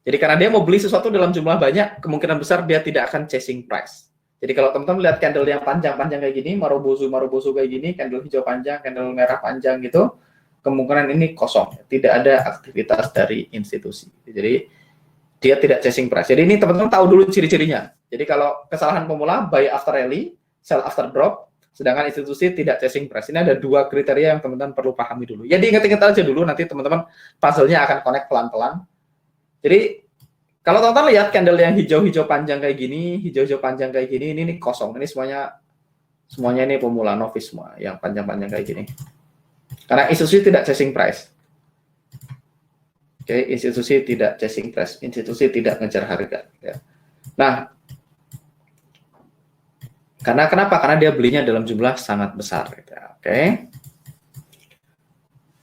Jadi karena dia mau beli sesuatu dalam jumlah banyak, kemungkinan besar dia tidak akan chasing price. Jadi kalau teman-teman lihat candle yang panjang-panjang kayak gini, marubozu kayak gini, candle hijau panjang, candle merah panjang gitu, kemungkinan ini kosong, tidak ada aktivitas dari institusi. Jadi dia tidak chasing price. Jadi ini teman-teman tahu dulu ciri-cirinya. Jadi kalau kesalahan pemula, buy after rally, sell after drop, sedangkan institusi tidak chasing price. Ini ada dua kriteria yang teman-teman perlu pahami dulu. Jadi ingat-ingat aja dulu, nanti teman-teman puzzle-nya akan connect pelan-pelan. Jadi kalau teman-teman lihat candle yang hijau-hijau panjang kayak gini, hijau-hijau panjang kayak gini, ini kosong. Ini semuanya ini pemula, novice semua, yang panjang-panjang kayak gini. Karena institusi tidak chasing price. Oke, institusi tidak chasing price, institusi tidak ngejar harga. Ya. Nah, karena kenapa? Karena dia belinya dalam jumlah sangat besar. Ya. Oke.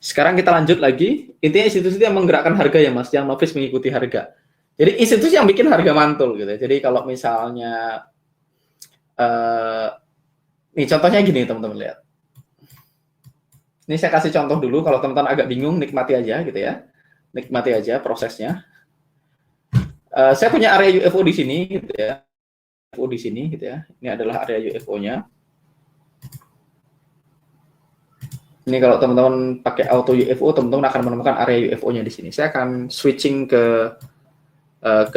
Sekarang kita lanjut lagi. Intinya institusi yang menggerakkan harga ya Mas, yang novice mengikuti harga. Jadi institusi yang bikin harga mantul gitu. Jadi kalau misalnya nih contohnya gini teman-teman lihat. Ini saya kasih contoh dulu, kalau teman-teman agak bingung nikmati aja gitu ya. Nikmati aja prosesnya. Saya punya area UFO di sini gitu ya. UFO di sini gitu ya. Ini adalah area UFO-nya. Ini kalau teman-teman pakai auto UFO, teman-teman akan menemukan area UFO-nya di sini. Saya akan switching ke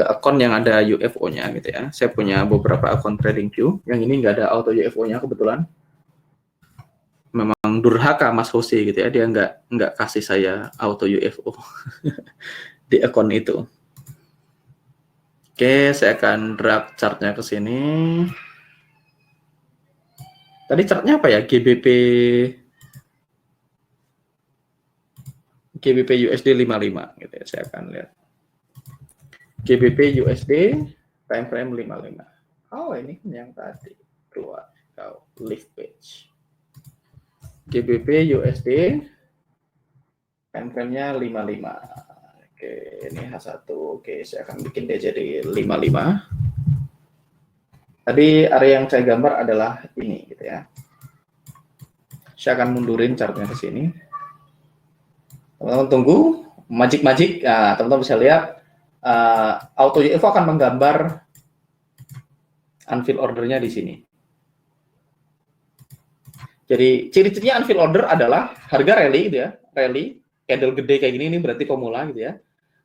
akun yang ada UFO-nya gitu ya. Saya punya beberapa akun TradingView, yang ini nggak ada auto UFO-nya kebetulan. Memang durhaka Mas Hosi gitu ya, dia nggak kasih saya auto UFO di akun itu. Oke, saya akan drag chartnya ke sini. Tadi chartnya apa ya? GBP USD 55 gitu ya. Saya akan lihat. GBP USD time frame 55. Oh, ini yang tadi keluar. Live page. GBP USD time frame-nya 55. Oke, ini H1. Oke, saya akan bikin dia jadi 55. Tadi area yang saya gambar adalah ini gitu ya. Saya akan mundurin chartnya ke sini. Teman-teman tunggu, magic. Nah, teman-teman bisa lihat auto UFO akan menggambar unfill ordernya di sini. Jadi ciri-cirinya unfill order adalah harga rally gitu ya, rally candle gede kayak gini, ini berarti pemula gitu ya.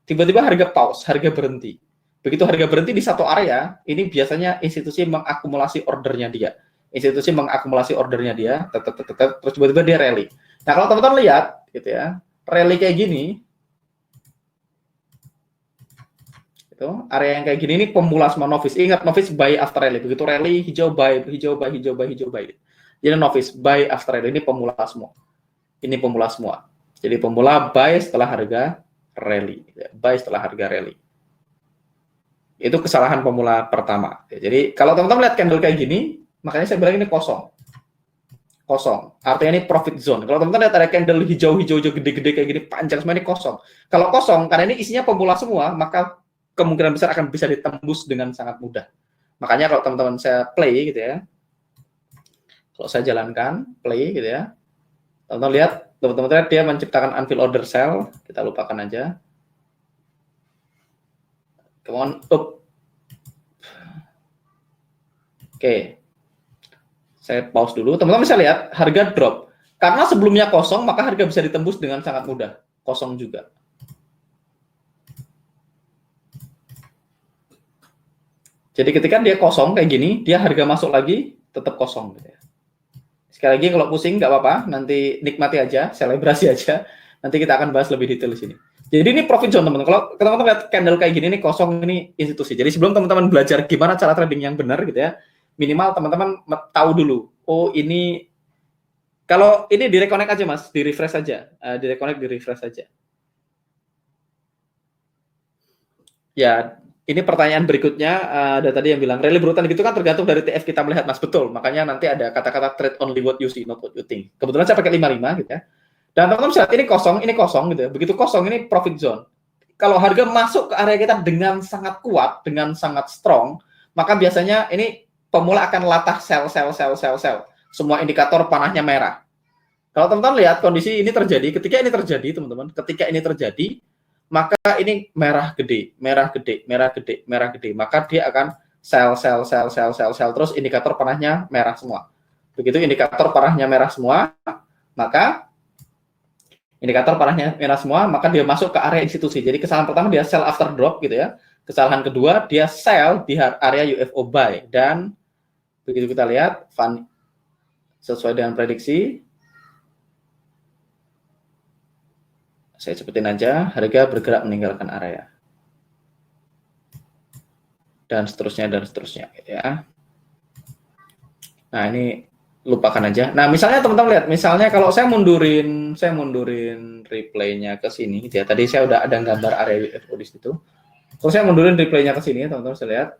Tiba-tiba harga pause, harga berhenti. Begitu harga berhenti di satu area, ini biasanya institusi mengakumulasi ordernya dia. Institusi mengakumulasi ordernya dia, terus tiba-tiba dia rally. Nah kalau teman-teman lihat gitu ya, rally kayak gini, itu area yang kayak gini ini pemula semua novice. Ingat novice buy after rally. Begitu rally hijau buy. Jadi novice buy after rally, ini pemula semua. Ini pemula semua. Jadi pemula buy setelah harga rally. Buy setelah harga rally. Itu kesalahan pemula pertama. Jadi kalau teman-teman lihat candle kayak gini, makanya saya bilang ini kosong. Kosong. Artinya ini profit zone. Kalau teman-teman lihat ada candle hijau gede-gede kayak gini, panjang semua, ini kosong. Kalau kosong, karena ini isinya pemula semua, maka kemungkinan besar akan bisa ditembus dengan sangat mudah. Makanya kalau teman-teman saya play gitu ya, kalau saya jalankan play gitu ya, teman-teman lihat dia menciptakan unfill order sell, kita lupakan aja. Come on, up. Oke. Saya pause dulu. Teman-teman bisa lihat harga drop. Karena sebelumnya kosong, maka harga bisa ditembus dengan sangat mudah. Kosong juga. Jadi ketika dia kosong kayak gini, dia harga masuk lagi, tetap kosong. Gitu ya. Sekali lagi kalau pusing nggak apa-apa, nanti nikmati aja, selebrasi aja. Nanti kita akan bahas lebih detail di sini. Jadi ini profit zone teman-teman. Kalau teman-teman lihat candle kayak gini, ini kosong, ini institusi. Jadi sebelum teman-teman belajar gimana cara trading yang benar gitu ya, minimal teman-teman tahu dulu. Oh ini, kalau ini direconnect aja mas, di refresh aja, di refresh aja. Ya, ini pertanyaan berikutnya, ada tadi yang bilang rally brutal gitu kan tergantung dari TF kita melihat mas, betul. Makanya nanti ada kata-kata trade only what you see, not what you think. Kebetulan saya pakai 55 gitu ya. Dan teman-teman lihat ini kosong gitu ya. Begitu kosong ini profit zone. Kalau harga masuk ke area kita dengan sangat kuat, dengan sangat strong, maka biasanya ini pemula akan latah sell. Semua indikator panahnya merah. Kalau teman-teman lihat kondisi ini terjadi, ketika ini terjadi, maka ini merah gede, maka dia akan sell, terus indikator panahnya merah semua. Begitu indikator panahnya merah semua, maka dia masuk ke area institusi. Jadi kesalahan pertama dia sell after drop gitu ya. Kesalahan kedua dia sell di area UFO buy, dan begitu kita lihat sesuai dengan prediksi, saya cepetin aja, harga bergerak meninggalkan area dan seterusnya gitu ya. Nah ini lupakan aja. Nah misalnya teman-teman lihat, misalnya kalau saya mundurin replaynya ke sini gitu ya. Tadi saya udah ada gambar area UFO di situ. Kalau saya mundurin replaynya ke sini, teman-teman bisa lihat.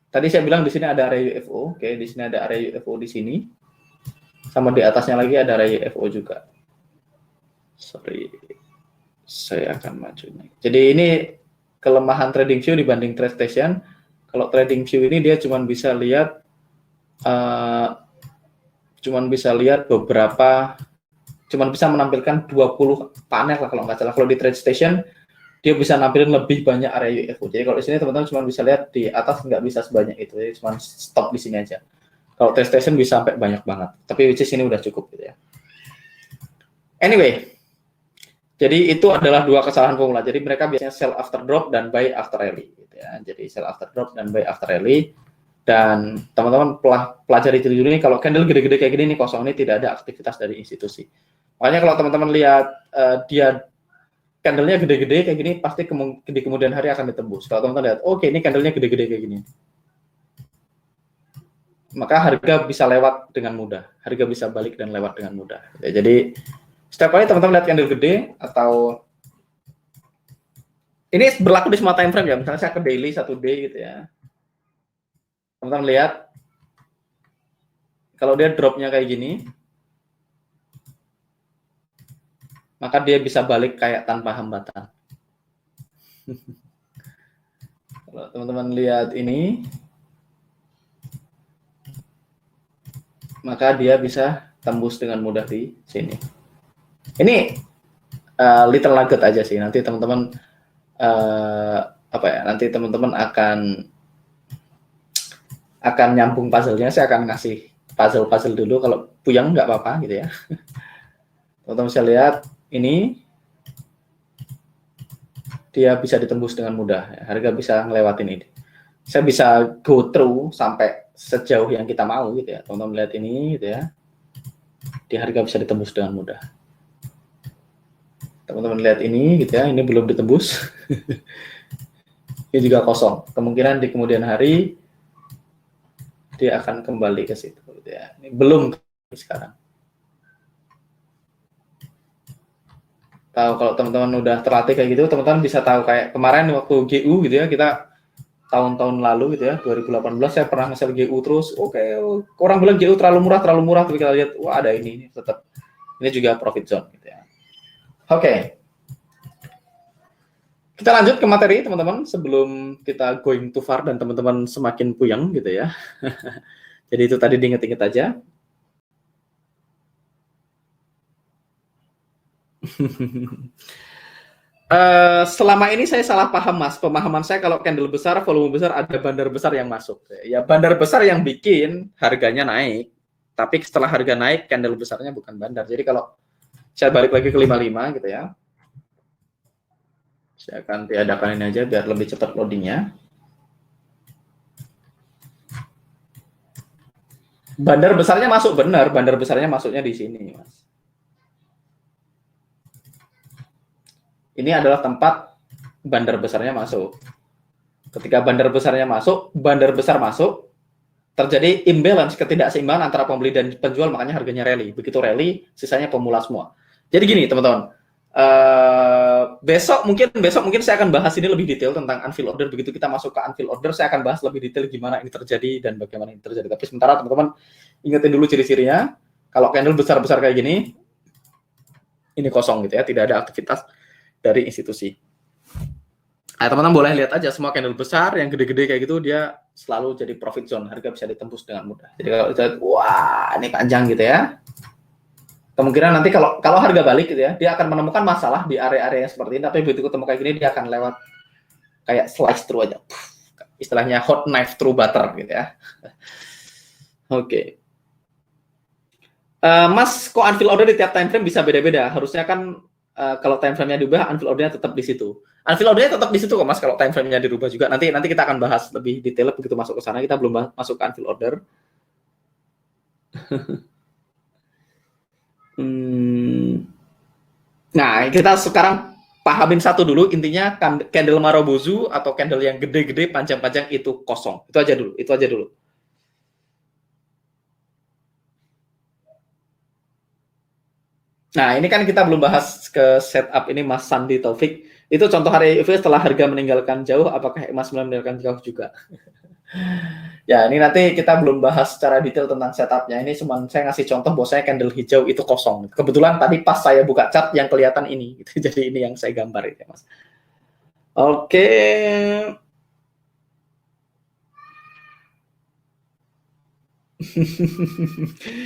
Tadi saya bilang di sini ada area UFO, oke, di sini ada area UFO di sini. Sama di atasnya lagi ada area UFO juga. Sorry, saya akan maju nih. Jadi ini kelemahan trading view dibanding trade station. Kalau trading view ini dia cuma bisa lihat bisa menampilkan 20 panel lah kalau nggak salah. Kalau di trade station dia bisa nampilin lebih banyak area UFO. Jadi kalau di sini teman-teman cuma bisa lihat di atas, nggak bisa sebanyak itu. Jadi cuma stop di sini aja. Kalau trade station bisa sampai banyak banget. Tapi which is ini udah cukup gitu ya. Anyway, jadi itu adalah dua kesalahan pemula. Jadi mereka biasanya sell after drop dan buy after rally gitu ya. Jadi sell after drop dan buy after rally. Dan teman-teman pelajari dulu ini, kalau candle gede-gede kayak gini nih kosong, ini tidak ada aktivitas dari institusi. Makanya kalau teman-teman lihat dia candlenya gede-gede kayak gini, pasti di kemudian hari akan ditembus. Kalau teman-teman lihat, oke, ini candlenya gede-gede kayak gini, maka harga bisa lewat dengan mudah. Harga bisa balik dan lewat dengan mudah. Ya, jadi setiap kali teman-teman lihat candle gede, atau ini berlaku di semua time frame ya. Misalnya saya ke daily 1 day gitu ya. Teman-teman lihat, kalau dia dropnya kayak gini, maka dia bisa balik kayak tanpa hambatan. Kalau teman-teman lihat ini, maka dia bisa tembus dengan mudah di sini. Ini little nugget aja sih. Nanti teman-teman nanti teman-teman akan nyambung puzzle-nya. Saya akan ngasih puzzle dulu. Kalau puyeng nggak apa-apa gitu ya. Teman-teman bisa lihat ini, dia bisa ditembus dengan mudah. Harga bisa ngelewatin ini. Saya bisa go through sampai sejauh yang kita mau gitu ya. Teman-teman lihat ini gitu ya. Di harga bisa ditembus dengan mudah. Teman-teman lihat ini gitu ya. Ini belum ditembus. Ini juga kosong. Kemungkinan di kemudian hari dia akan kembali ke situ gitu ya. Ini belum sekarang. Tahu kalau teman-teman udah terlatih kayak gitu, teman-teman bisa tahu kayak kemarin waktu GU gitu ya, kita tahun-tahun lalu gitu ya, 2018 saya pernah nge-sell GU terus. Oke, orang bilang GU terlalu murah, tapi kita lihat wah ada ini tetap. Ini juga profit zone gitu ya. Oke. Kita lanjut ke materi teman-teman sebelum kita going too far dan teman-teman semakin puyeng gitu ya. Jadi itu tadi diinget-inget aja. Selama ini saya salah paham, Mas. Pemahaman saya kalau candle besar, volume besar, ada bandar besar yang masuk. Ya, bandar besar yang bikin harganya naik. Tapi setelah harga naik, candle besarnya bukan bandar. Jadi kalau saya balik lagi ke 55 gitu ya. Saya akan tiadakan ini aja biar lebih cepat loadingnya. Bandar besarnya masuk benar, bandar besarnya masuknya di sini, Mas. Ini adalah tempat bandar besarnya masuk. Ketika bandar besarnya masuk, bandar besar masuk, terjadi imbalance, ketidakseimbangan antara pembeli dan penjual, makanya harganya rally. Begitu rally, sisanya pemula semua. Jadi gini, teman-teman. Besok mungkin saya akan bahas ini lebih detail tentang unfill order. Begitu kita masuk ke unfill order, saya akan bahas lebih detail gimana ini terjadi dan bagaimana ini terjadi. Tapi sementara teman-teman ingetin dulu ciri-cirinya. Kalau candle besar-besar kayak gini, ini kosong gitu ya, tidak ada aktivitas dari institusi. Nah, teman-teman boleh lihat aja semua candle besar yang gede-gede kayak gitu, dia selalu jadi profit zone, harga bisa ditembus dengan mudah. Jadi kalau lihat, wah ini panjang gitu ya, kemungkinan nanti kalau harga balik gitu ya, dia akan menemukan masalah di area-area yang seperti ini, tapi begitu ketemu kayak gini dia akan lewat kayak slice through aja, istilahnya hot knife through butter gitu ya. Oke. Mas, kok unfill order di tiap time frame bisa beda-beda? Harusnya kan kalau time frame-nya diubah, unfill order-nya tetap di situ. Unfill order-nya tetap di situ kok, Mas, kalau time frame-nya dirubah juga. Nanti kita akan bahas lebih detail begitu masuk ke sana. Kita belum masuk ke unfill order. Nah, kita sekarang pahamin satu dulu, intinya candle Marubozu atau candle yang gede-gede, panjang-panjang itu kosong. Itu aja dulu. Nah, ini kan kita belum bahas ke setup ini Mas Sandi Taufik. Itu contoh hari EV setelah harga meninggalkan jauh, apakah Mas meninggalkan jauh juga? Ya, ini nanti kita belum bahas secara detail tentang setupnya. Ini cuma saya ngasih contoh bahwa saya candle hijau itu kosong. Kebetulan tadi pas saya buka chart yang kelihatan ini. Jadi ini yang saya gambar ya, Mas. Oke.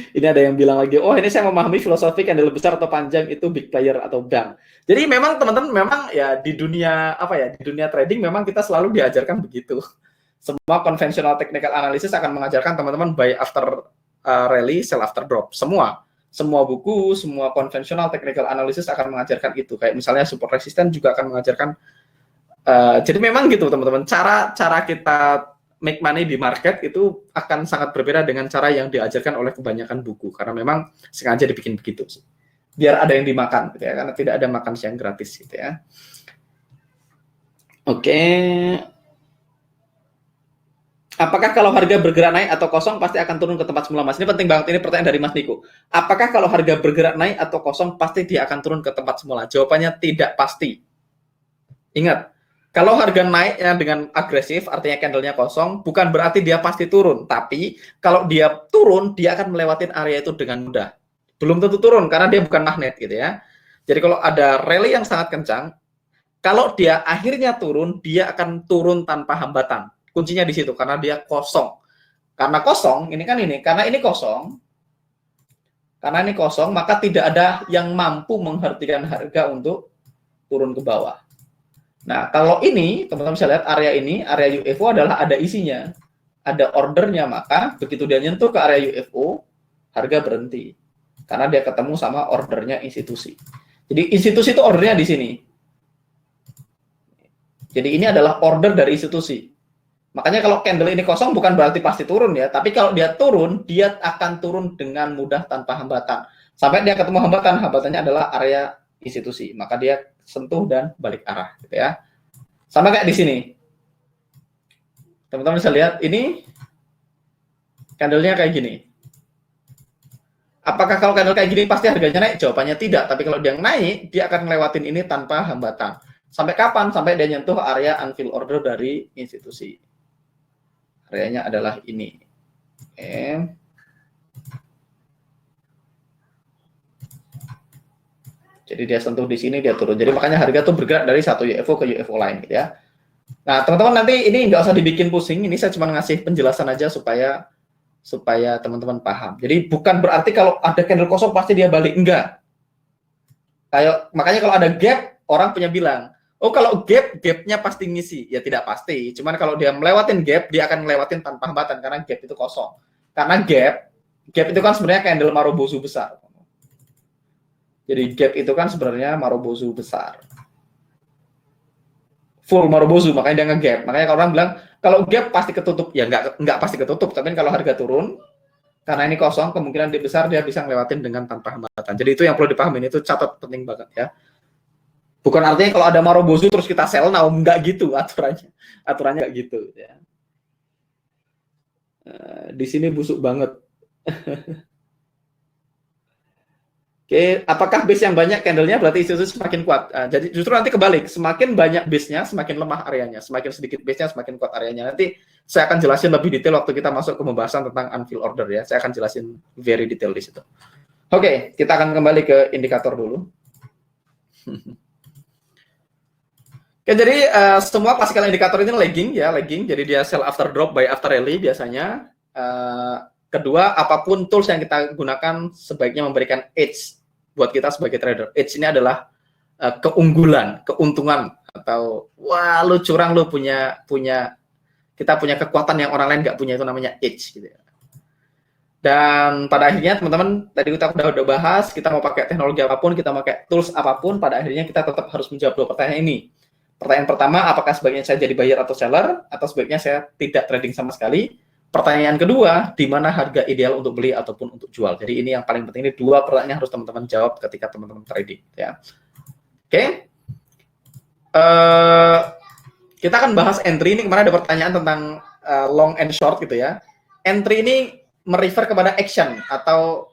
Ini ada yang bilang lagi, oh ini saya memahami filosofi candle besar atau panjang itu big player atau bank. Jadi memang teman-teman memang ya di dunia trading memang kita selalu diajarkan begitu. Semua konvensional technical analysis akan mengajarkan teman-teman buy after rally, sell after drop. Semua buku, semua konvensional technical analysis akan mengajarkan itu. Kayak misalnya support resistance juga akan mengajarkan. Jadi memang gitu teman-teman. Cara kita make money di market itu akan sangat berbeda dengan cara yang diajarkan oleh kebanyakan buku, karena memang sengaja dibikin begitu biar ada yang dimakan gitu ya, karena tidak ada makan siang gratis gitu ya. Oke. Apakah kalau harga bergerak naik atau kosong pasti akan turun ke tempat semula, Mas? Ini penting banget, ini pertanyaan dari Mas Niko. Apakah kalau harga bergerak naik atau kosong pasti dia akan turun ke tempat semula? Jawabannya tidak pasti. Ingat, kalau harga naiknya dengan agresif, artinya candlenya kosong, bukan berarti dia pasti turun. Tapi kalau dia turun, dia akan melewati area itu dengan mudah. Belum tentu turun, karena dia bukan magnet gitu ya. Jadi kalau ada rally yang sangat kencang, kalau dia akhirnya turun, dia akan turun tanpa hambatan. Kuncinya di situ, karena dia kosong. Karena kosong, karena ini kosong, maka tidak ada yang mampu menghentikan harga untuk turun ke bawah. Nah, kalau ini, teman-teman bisa lihat area UFO adalah ada isinya. Ada ordernya, maka begitu dia nyentuh ke area UFO, harga berhenti. Karena dia ketemu sama ordernya institusi. Jadi institusi itu ordernya di sini. Jadi ini adalah order dari institusi. Makanya kalau candle ini kosong bukan berarti pasti turun ya. Tapi kalau dia turun, dia akan turun dengan mudah tanpa hambatan. Sampai dia ketemu hambatan, hambatannya adalah area institusi. Maka dia sentuh dan balik arah gitu ya. Sama kayak di sini. Teman-teman bisa lihat ini candlenya kayak gini. Apakah kalau candle kayak gini pasti harganya naik? Jawabannya tidak. Tapi kalau dia naik, dia akan ngelewatin ini tanpa hambatan. Sampai kapan? Sampai dia nyentuh area unfill order dari institusi. Areanya adalah ini. Oke. Jadi dia sentuh di sini, dia turun. Jadi makanya harga tuh bergerak dari satu UFO ke UFO lain gitu ya. Nah, teman-teman nanti ini nggak usah dibikin pusing. Ini saya cuma ngasih penjelasan aja supaya teman-teman paham. Jadi bukan berarti kalau ada candle kosong pasti dia balik, enggak. Makanya kalau ada gap, orang punya bilang, oh kalau gapnya pasti ngisi. Ya tidak pasti. Cuman kalau dia melewatin gap, dia akan melewatin tanpa hambatan karena gap itu kosong. Karena gap itu kan sebenarnya candle Marubozu besar. Jadi gap itu kan sebenarnya Marubozu besar. Full Marubozu, makanya dia nge-gap. Makanya kalau orang bilang, kalau gap pasti ketutup. Ya nggak pasti ketutup, tapi kalau harga turun, karena ini kosong, kemungkinan dia besar, dia bisa ngelewatin dengan tanpa hambatan. Jadi itu yang perlu dipahami, itu catat penting banget ya. Bukan artinya kalau ada Marubozu terus kita sell now, nggak gitu aturannya. Aturannya nggak gitu ya. Di sini busuk banget. Oke, apakah base yang banyak candlenya berarti isu semakin kuat? Jadi justru nanti kebalik, semakin banyak base-nya, semakin lemah areanya, semakin sedikit base-nya, semakin kuat areanya. Nanti saya akan jelasin lebih detail waktu kita masuk ke pembahasan tentang unfill order ya. Saya akan jelasin very detail di situ. Oke, kita akan kembali ke indikator dulu. Oke, jadi semua classical indikator ini lagging ya, lagging. Jadi dia sell after drop, buy after rally biasanya. Kedua, apapun tools yang kita gunakan sebaiknya memberikan edge buat kita sebagai trader. Edge ini adalah keunggulan, keuntungan, atau wah lu curang, lu kita punya kekuatan yang orang lain nggak punya, itu namanya edge gitu ya. Dan pada akhirnya teman-teman, tadi kita udah bahas, kita mau pakai teknologi apapun, kita mau pakai tools apapun, pada akhirnya kita tetap harus menjawab dua pertanyaan ini. Pertanyaan pertama, apakah sebaiknya saya jadi buyer atau seller, atau sebaiknya saya tidak trading sama sekali? Pertanyaan kedua, di mana harga ideal untuk beli ataupun untuk jual? Jadi ini yang paling penting, ini dua pertanyaan harus teman-teman jawab ketika teman-teman trading ya. Oke. Kita akan bahas entry. Ini kemarin ada pertanyaan tentang long and short gitu ya. Entry ini merefer kepada action atau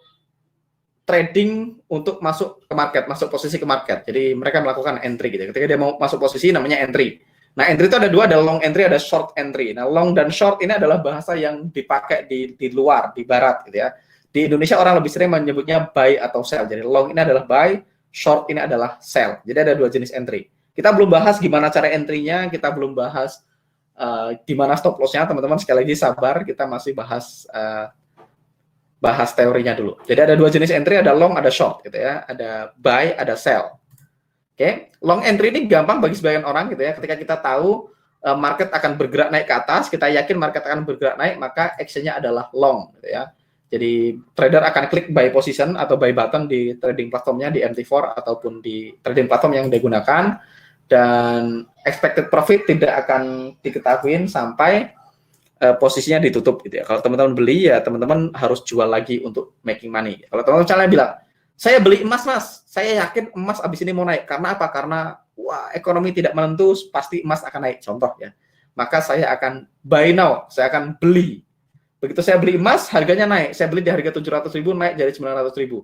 trading untuk masuk ke market, masuk posisi ke market. Jadi mereka melakukan entry gitu. Ketika dia mau masuk posisi namanya entry. Nah, entry itu ada dua, ada long entry, ada short entry. Nah, long dan short ini adalah bahasa yang dipakai di luar, di barat gitu ya. Di Indonesia orang lebih sering menyebutnya buy atau sell. Jadi long ini adalah buy, short ini adalah sell. Jadi ada dua jenis entry. Kita belum bahas gimana cara entry-nya, kita belum bahas gimana stop loss-nya, teman-teman sekali lagi sabar, kita masih bahas teorinya dulu. Jadi ada dua jenis entry, ada long, ada short gitu ya. Ada buy, ada sell. Oke, long entry ini gampang bagi sebagian orang gitu ya. Ketika kita tahu market akan bergerak naik ke atas, kita yakin market akan bergerak naik, maka action-nya adalah long gitu ya. Jadi trader akan klik buy position atau buy button di trading platformnya, di MT4 ataupun di trading platform yang digunakan, dan expected profit tidak akan diketahui sampai posisinya ditutup gitu ya. Kalau teman-teman beli ya teman-teman harus jual lagi untuk making money. Kalau teman-teman misalnya bilang, saya beli emas mas, saya yakin emas abis ini mau naik. Karena apa? Karena wah ekonomi tidak menentu, pasti emas akan naik. Contoh ya. Maka saya akan buy now, saya akan beli. Begitu saya beli emas, harganya naik. Saya beli di harga 700.000, naik jadi 900.000.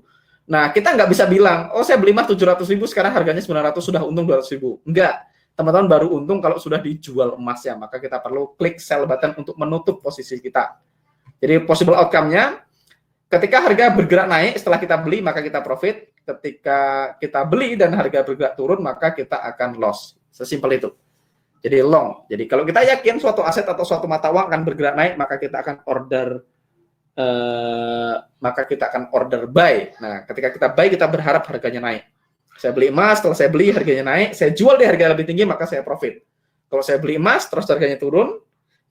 Nah, kita nggak bisa bilang, oh saya beli emas 700.000, sekarang harganya 900, sudah untung 200.000. Enggak. Teman-teman baru untung kalau sudah dijual emasnya. Maka kita perlu klik sell button untuk menutup posisi kita. Jadi possible outcome-nya, ketika harga bergerak naik, setelah kita beli, maka kita profit. Ketika kita beli dan harga bergerak turun, maka kita akan loss. Sesimpel itu. Jadi long. Jadi kalau kita yakin suatu aset atau suatu mata uang akan bergerak naik, maka kita akan order buy. Nah, ketika kita buy, kita berharap harganya naik. Saya beli emas, setelah saya beli harganya naik, saya jual di harga lebih tinggi, maka saya profit. Kalau saya beli emas, terus harganya turun,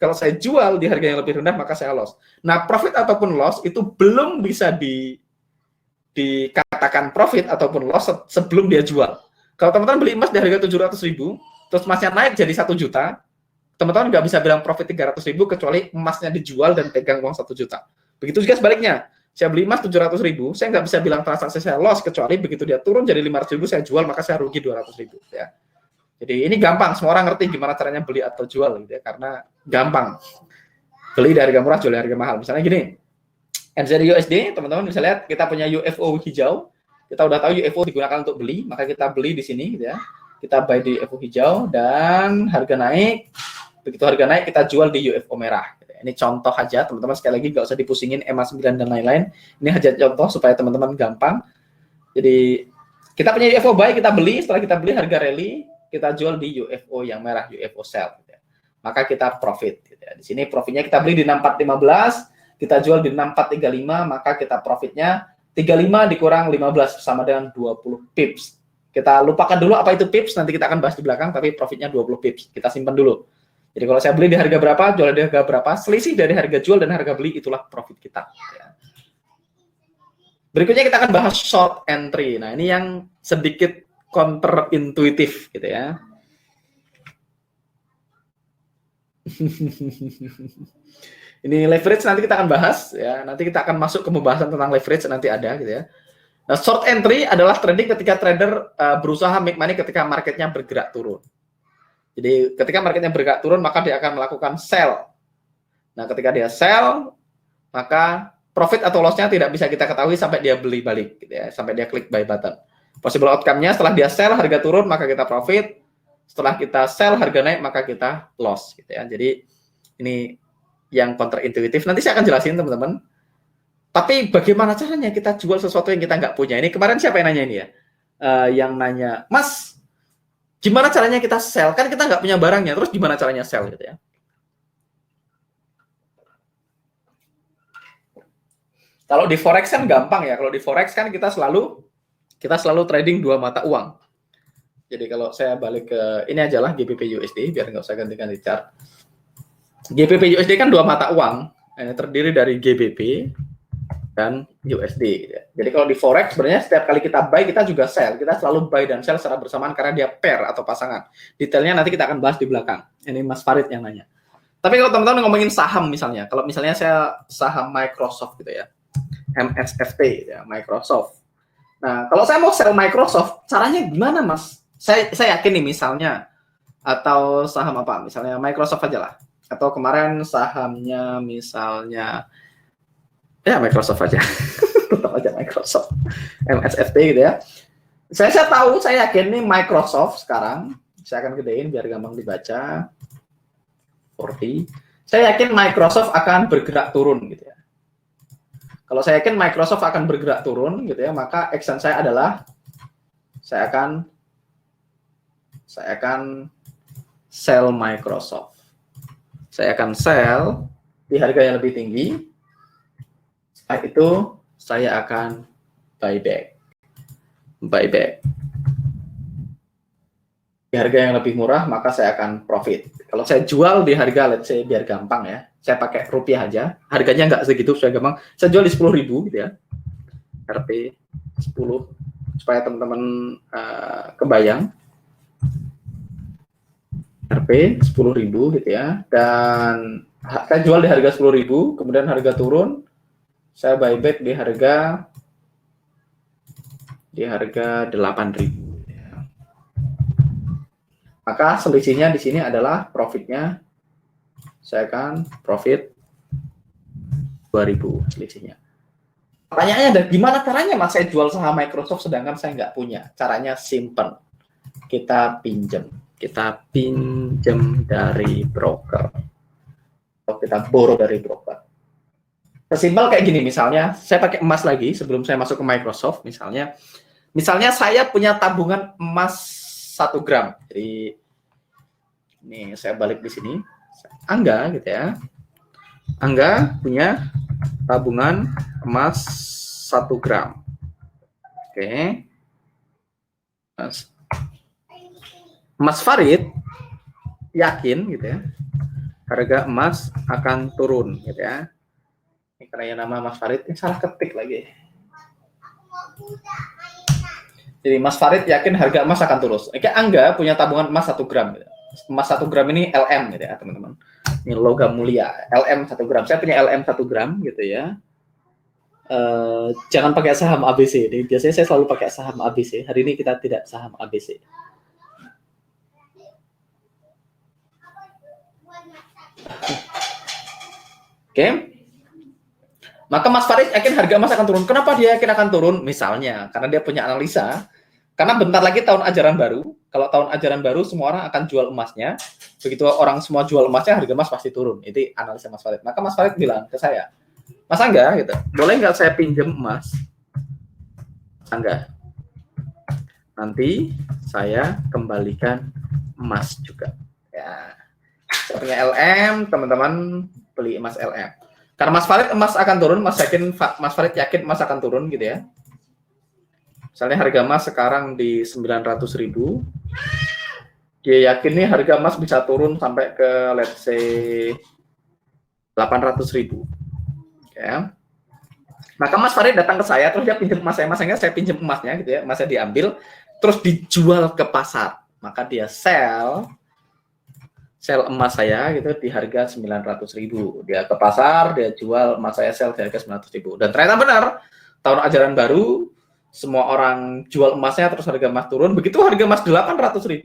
kalau saya jual di harga yang lebih rendah, maka saya loss. Nah, profit ataupun loss itu belum bisa dikatakan profit ataupun loss sebelum dia jual. Kalau teman-teman beli emas di harga 700.000, terus emasnya naik jadi 1 juta, teman-teman nggak bisa bilang profit 300.000 kecuali emasnya dijual dan pegang uang 1 juta. Begitu juga sebaliknya. Saya beli emas 700.000, saya nggak bisa bilang transaksi saya loss kecuali begitu dia turun jadi 500.000, saya jual, maka saya rugi 200.000. Ya. Jadi ini gampang, semua orang ngerti gimana caranya beli atau jual gitu ya, karena gampang. Beli dari harga murah, jual dari harga mahal. Misalnya gini, NZD/USD, teman-teman bisa lihat kita punya UFO hijau. Kita udah tahu UFO digunakan untuk beli, maka kita beli di sini gitu ya. Kita buy di UFO hijau dan harga naik. Begitu harga naik kita jual di UFO merah. Ini contoh aja, teman-teman sekali lagi nggak usah dipusingin EMA 9 dan lain-lain. Ini hanya contoh supaya teman-teman gampang. Jadi kita punya UFO buy, kita beli, setelah kita beli harga rally, kita jual di UFO yang merah, UFO sell. Gitu ya. Maka kita profit. Gitu ya. Di sini profitnya kita beli di 6415, kita jual di 6435, maka kita profitnya 35 dikurang 15 sama dengan 20 pips. Kita lupakan dulu apa itu pips, nanti kita akan bahas di belakang, tapi profitnya 20 pips. Kita simpan dulu. Jadi kalau saya beli di harga berapa, jual di harga berapa, selisih dari harga jual dan harga beli, itulah profit kita. Berikutnya kita akan bahas short entry. Nah, ini yang sedikit counterintuitif gitu ya. Ini leverage nanti kita akan bahas ya. Nanti kita akan masuk ke pembahasan tentang leverage nanti ada gitu ya. Nah, short entry adalah trading ketika trader berusaha make money ketika marketnya bergerak turun. Jadi ketika marketnya bergerak turun, maka dia akan melakukan sell. Nah, ketika dia sell, maka profit atau loss-nya tidak bisa kita ketahui sampai dia beli balik, gitu ya, sampai dia klik buy button. Possible outcome-nya setelah dia sell, harga turun, maka kita profit. Setelah kita sell, harga naik, maka kita loss, gitu ya. Jadi ini yang counterintuitif. Nanti saya akan jelasin, teman-teman. Tapi bagaimana caranya kita jual sesuatu yang kita nggak punya? Ini kemarin siapa yang nanya ini ya? Yang nanya, Mas, gimana caranya kita sell? Kan kita nggak punya barangnya, terus gimana caranya sell, gitu ya? Kalau di forex kan gampang ya. Kalau di forex kan kita selalu trading dua mata uang. Jadi kalau saya balik ke ini aja lah GBP USD biar nggak usah ganti-ganti chart. GBP USD kan dua mata uang, terdiri dari GBP dan USD. Jadi kalau di forex sebenarnya setiap kali kita buy kita juga sell. Kita selalu buy dan sell secara bersamaan karena dia pair atau pasangan. Detailnya nanti kita akan bahas di belakang. Ini Mas Farid yang nanya. Tapi kalau teman-teman ngomongin saham misalnya, kalau misalnya saya saham Microsoft gitu ya. MSFT ya, Microsoft. Nah, kalau saya mau sell Microsoft, caranya gimana, Mas? Saya yakin nih misalnya atau saham apa? Misalnya Microsoft aja lah. Atau kemarin sahamnya misalnya ya Microsoft aja. Tetap aja Microsoft. MSFT gitu ya. Saya tahu, saya yakin nih Microsoft sekarang, saya akan gedein biar gampang dibaca. 40. Saya yakin Microsoft akan bergerak turun gitu ya. Kalau saya yakin Microsoft akan bergerak turun gitu ya, maka action saya adalah saya akan sell Microsoft. Saya akan sell di harga yang lebih tinggi. Setelah itu saya akan buy back. Di harga yang lebih murah, maka saya akan profit. Kalau saya jual di harga, let's say biar gampang ya, saya pakai rupiah aja, harganya nggak segitu, saya gampang. Saya jual di 10.000 gitu ya, RP 10, supaya teman-teman kebayang. RP 10.000 gitu ya, dan saya jual di harga 10.000, kemudian harga turun, saya buy back di harga 8.000. Maka selisihnya di sini adalah profitnya, saya akan profit 2.000 selisihnya. Pertanyaannya adalah gimana caranya Mas saya jual saham Microsoft sedangkan saya nggak punya? Caranya simple. Kita pinjam dari broker. Atau kita borrow dari broker. Sesimpel kayak gini, misalnya saya pakai emas lagi sebelum saya masuk ke Microsoft, misalnya saya punya tabungan emas 1 gram. Jadi ini saya balik di sini. Angga gitu ya. Angga punya tabungan emas 1 gram. Oke. Mas Farid yakin gitu ya. Harga emas akan turun gitu ya. Ini karena nama Mas Farid ini salah ketik lagi. Jadi Mas Farid yakin harga emas akan turun. Oke, Angga punya tabungan emas 1 gram. Emas 1 gram ini LM gitu ya, teman-teman. Ini logam mulia, LM 1 gram. Saya punya LM 1 gram gitu ya. Jangan pakai saham ABC. Jadi, biasanya saya selalu pakai saham ABC. Hari ini kita tidak saham ABC. Oke. Maka Mas Farid yakin harga emas akan turun. Kenapa dia yakin akan turun? Misalnya, karena dia punya analisa. Karena bentar lagi tahun ajaran baru. Kalau tahun ajaran baru, semua orang akan jual emasnya. Begitu orang semua jual emasnya, harga emas pasti turun. Itu analisa Mas Farid. Maka Mas Farid bilang ke saya, Mas Angga, gitu, boleh nggak saya pinjam emas? Mas Angga, nanti saya kembalikan emas juga. Ya, saya punya LM, teman-teman beli emas LM. Karena Mas Farid emas akan turun, Mas Farid yakin emas akan turun gitu ya. Misalnya harga emas sekarang di 900.000, dia yakin nih harga emas bisa turun sampai ke let's say 800.000. Ya. Maka Mas Farid datang ke saya, terus dia pinjam emas saya pinjam emasnya gitu ya, emasnya diambil, terus dijual ke pasar. Maka dia sell emas saya gitu di harga 900.000. Dia ke pasar, dia jual emas saya sell di harga 900.000. Dan ternyata benar, tahun ajaran baru semua orang jual emasnya terus harga emas turun. Begitu harga emas 800.000,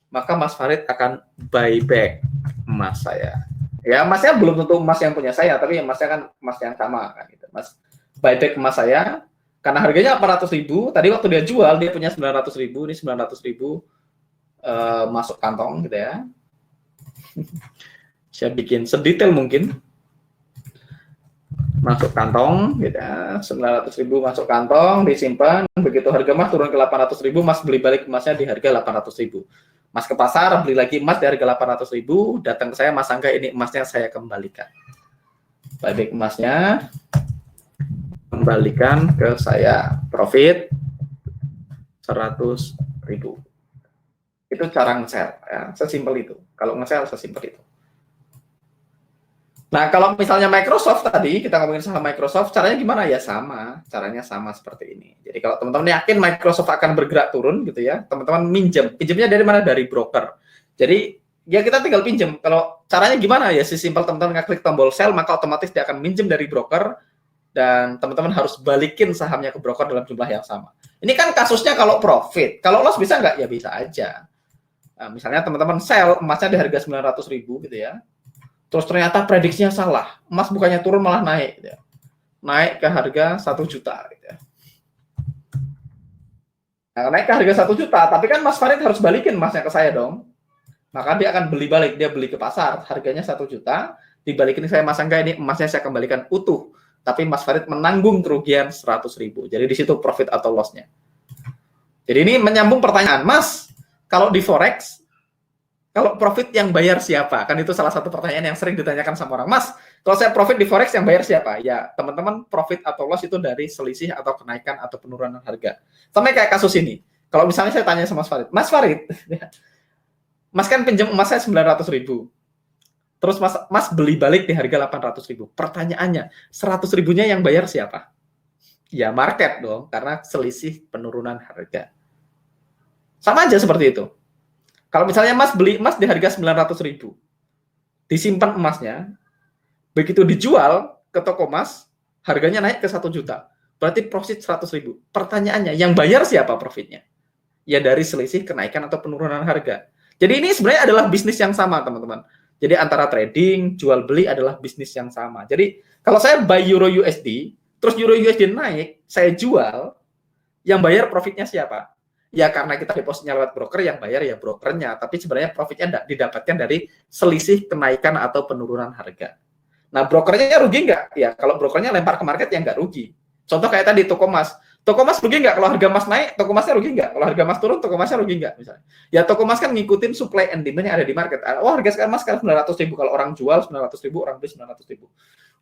maka Mas Farid akan buy back emas saya. Ya, emasnya belum tentu emas yang punya saya, tapi emasnya kan emas yang sama kan gitu. Mas buy back emas saya karena harganya 800.000, tadi waktu dia jual dia punya 900.000, ini 900.000 masuk kantong gitu ya. Saya bikin sedetail mungkin. Masuk kantong gitu ya, 900.000 masuk kantong, disimpan. Begitu harga emas turun ke 800.000, Mas beli balik emasnya di harga 800.000. Mas ke pasar beli lagi emas di harga 800.000, datang ke saya, Mas Angga ini emasnya saya kembalikan. Balik emasnya kembalikan ke saya, profit 100.000. Itu cara nge-sell ya, sesimpel itu. Kalau nge-sell sesimpel itu. Nah, kalau misalnya Microsoft tadi, kita ngomongin saham Microsoft, caranya gimana? Ya sama, caranya sama seperti ini. Jadi kalau teman-teman yakin Microsoft akan bergerak turun gitu ya, teman-teman pinjamnya dari mana? Dari broker. Jadi ya kita tinggal pinjam. Kalau caranya gimana? Ya simpel, teman-teman ngeklik tombol sell, maka otomatis dia akan minjem dari broker, dan teman-teman harus balikin sahamnya ke broker dalam jumlah yang sama. Ini kan kasusnya kalau profit. Kalau loss bisa nggak? Ya bisa aja. Nah, misalnya teman-teman sell emasnya di harga 900.000 gitu ya. Terus ternyata prediksinya salah, emas bukannya turun malah naik, gitu ya. Naik ke harga 1 juta. Gitu ya. Nah, naik ke harga 1 juta, tapi kan Mas Farid harus balikin emasnya ke saya dong. Maka dia akan beli balik, dia beli ke pasar, harganya 1 juta, dibalikin ke saya, Mas Angga ini emasnya saya kembalikan utuh, tapi Mas Farid menanggung kerugian 100.000. Jadi di situ profit atau loss-nya. Jadi ini menyambung pertanyaan, Mas, kalau di Forex, kalau profit yang bayar siapa? Kan itu salah satu pertanyaan yang sering ditanyakan sama orang. Mas, kalau saya profit di Forex yang bayar siapa? Ya, teman-teman, profit atau loss itu dari selisih atau kenaikan atau penurunan harga. Sama kayak kasus ini. Kalau misalnya saya tanya sama Mas Farid, Mas kan pinjam emas saya 900.000. Terus Mas beli balik di harga 800.000. Pertanyaannya, 100.000-nya yang bayar siapa? Ya, market dong, karena selisih penurunan harga. Sama aja seperti itu. Kalau misalnya Mas beli emas di harga 900.000, disimpan emasnya, begitu dijual ke toko emas, harganya naik ke 1 juta. Berarti profit 100.000. Pertanyaannya, yang bayar siapa profitnya? Ya dari selisih kenaikan atau penurunan harga. Jadi ini sebenarnya adalah bisnis yang sama, teman-teman. Jadi antara trading, jual beli adalah bisnis yang sama. Jadi kalau saya buy Euro USD, terus Euro USD naik, saya jual, yang bayar profitnya siapa? Ya karena kita depositnya lewat broker, yang bayar ya brokernya, tapi sebenarnya profitnya didapatkan dari selisih kenaikan atau penurunan harga. Nah, brokernya rugi nggak? Ya kalau brokernya lempar ke market ya nggak rugi. Contoh kayak tadi toko emas rugi nggak kalau harga emas naik? Toko emasnya rugi nggak? Kalau harga emas turun, toko emasnya rugi nggak? Misalnya, ya toko emas kan ngikutin supply and demand yang ada di market. Oh, harga emas sekarang 900.000, kalau orang jual 900.000, orang beli 900.000.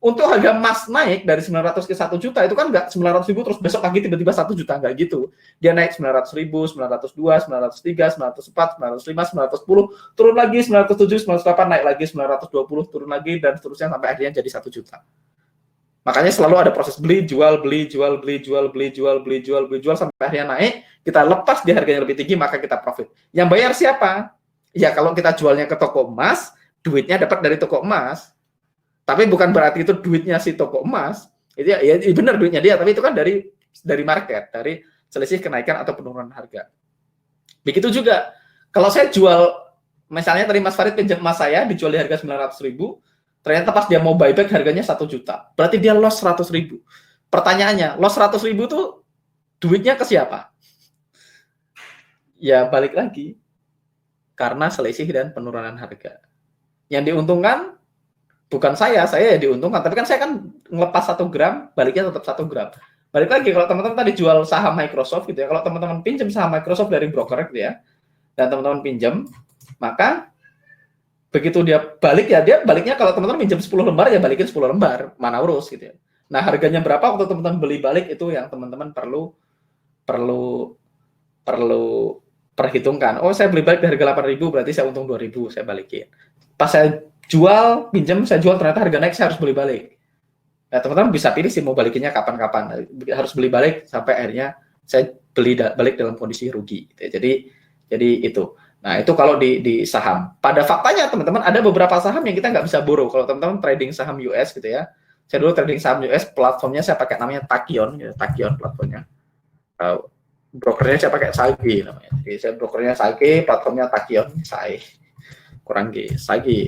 Untuk harga emas naik dari 900 ke 1 juta, itu kan nggak 900.000 terus besok lagi tiba-tiba 1 juta, nggak gitu. Dia naik 900.000, 902, 903, 904, 905, 910, turun lagi 907, 908, naik lagi 920, turun lagi, dan seterusnya sampai akhirnya jadi 1 juta. Makanya selalu ada proses beli, jual, beli, jual, beli, jual, beli, jual, beli, jual, beli, jual, sampai akhirnya naik, kita lepas di harganya lebih tinggi, maka kita profit. Yang bayar siapa? Ya kalau kita jualnya ke toko emas, duitnya dapat dari toko emas. Tapi bukan berarti itu duitnya si toko emas. Itu ya benar duitnya dia, tapi itu kan dari market, dari selisih kenaikan atau penurunan harga. Begitu juga kalau saya jual, misalnya tadi Mas Farid pinjam emas saya dijual di harga 900.000, ternyata pas dia mau buyback harganya 1 juta. Berarti dia loss 100.000. Pertanyaannya, loss 100.000 tuh duitnya ke siapa? Ya balik lagi, karena selisih dan penurunan harga. Yang diuntungkan bukan saya ya diuntungkan, tapi kan saya kan ngelepas 1 gram, baliknya tetap 1 gram. Balik lagi, kalau teman-teman tadi jual saham Microsoft gitu ya, kalau teman-teman pinjam saham Microsoft dari broker gitu ya, dan teman-teman pinjam, maka begitu dia balik ya, dia baliknya kalau teman-teman pinjam 10 lembar ya balikin 10 lembar, mana urus gitu ya. Nah, harganya berapa waktu teman-teman beli balik itu yang teman-teman perlu perlu perhitungkan. Oh, saya beli balik di harga 8.000, berarti saya untung 2.000, saya balikin. Pas saya jual, pinjam, saya jual, ternyata harga naik, saya harus beli balik. Nah, teman-teman bisa pilih sih mau balikinnya kapan-kapan. Harus beli balik sampai akhirnya saya beli balik dalam kondisi rugi. Jadi itu. Nah, itu kalau di saham. Pada faktanya, teman-teman, ada beberapa saham yang kita nggak bisa borrow. Kalau teman-teman trading saham US gitu ya. Saya dulu trading saham US, platformnya saya pakai namanya Tachyon, ya, Tachyon platformnya. Brokernya saya pakai Sage namanya. Jadi saya brokernya Sage, platformnya Tachyon, Sage,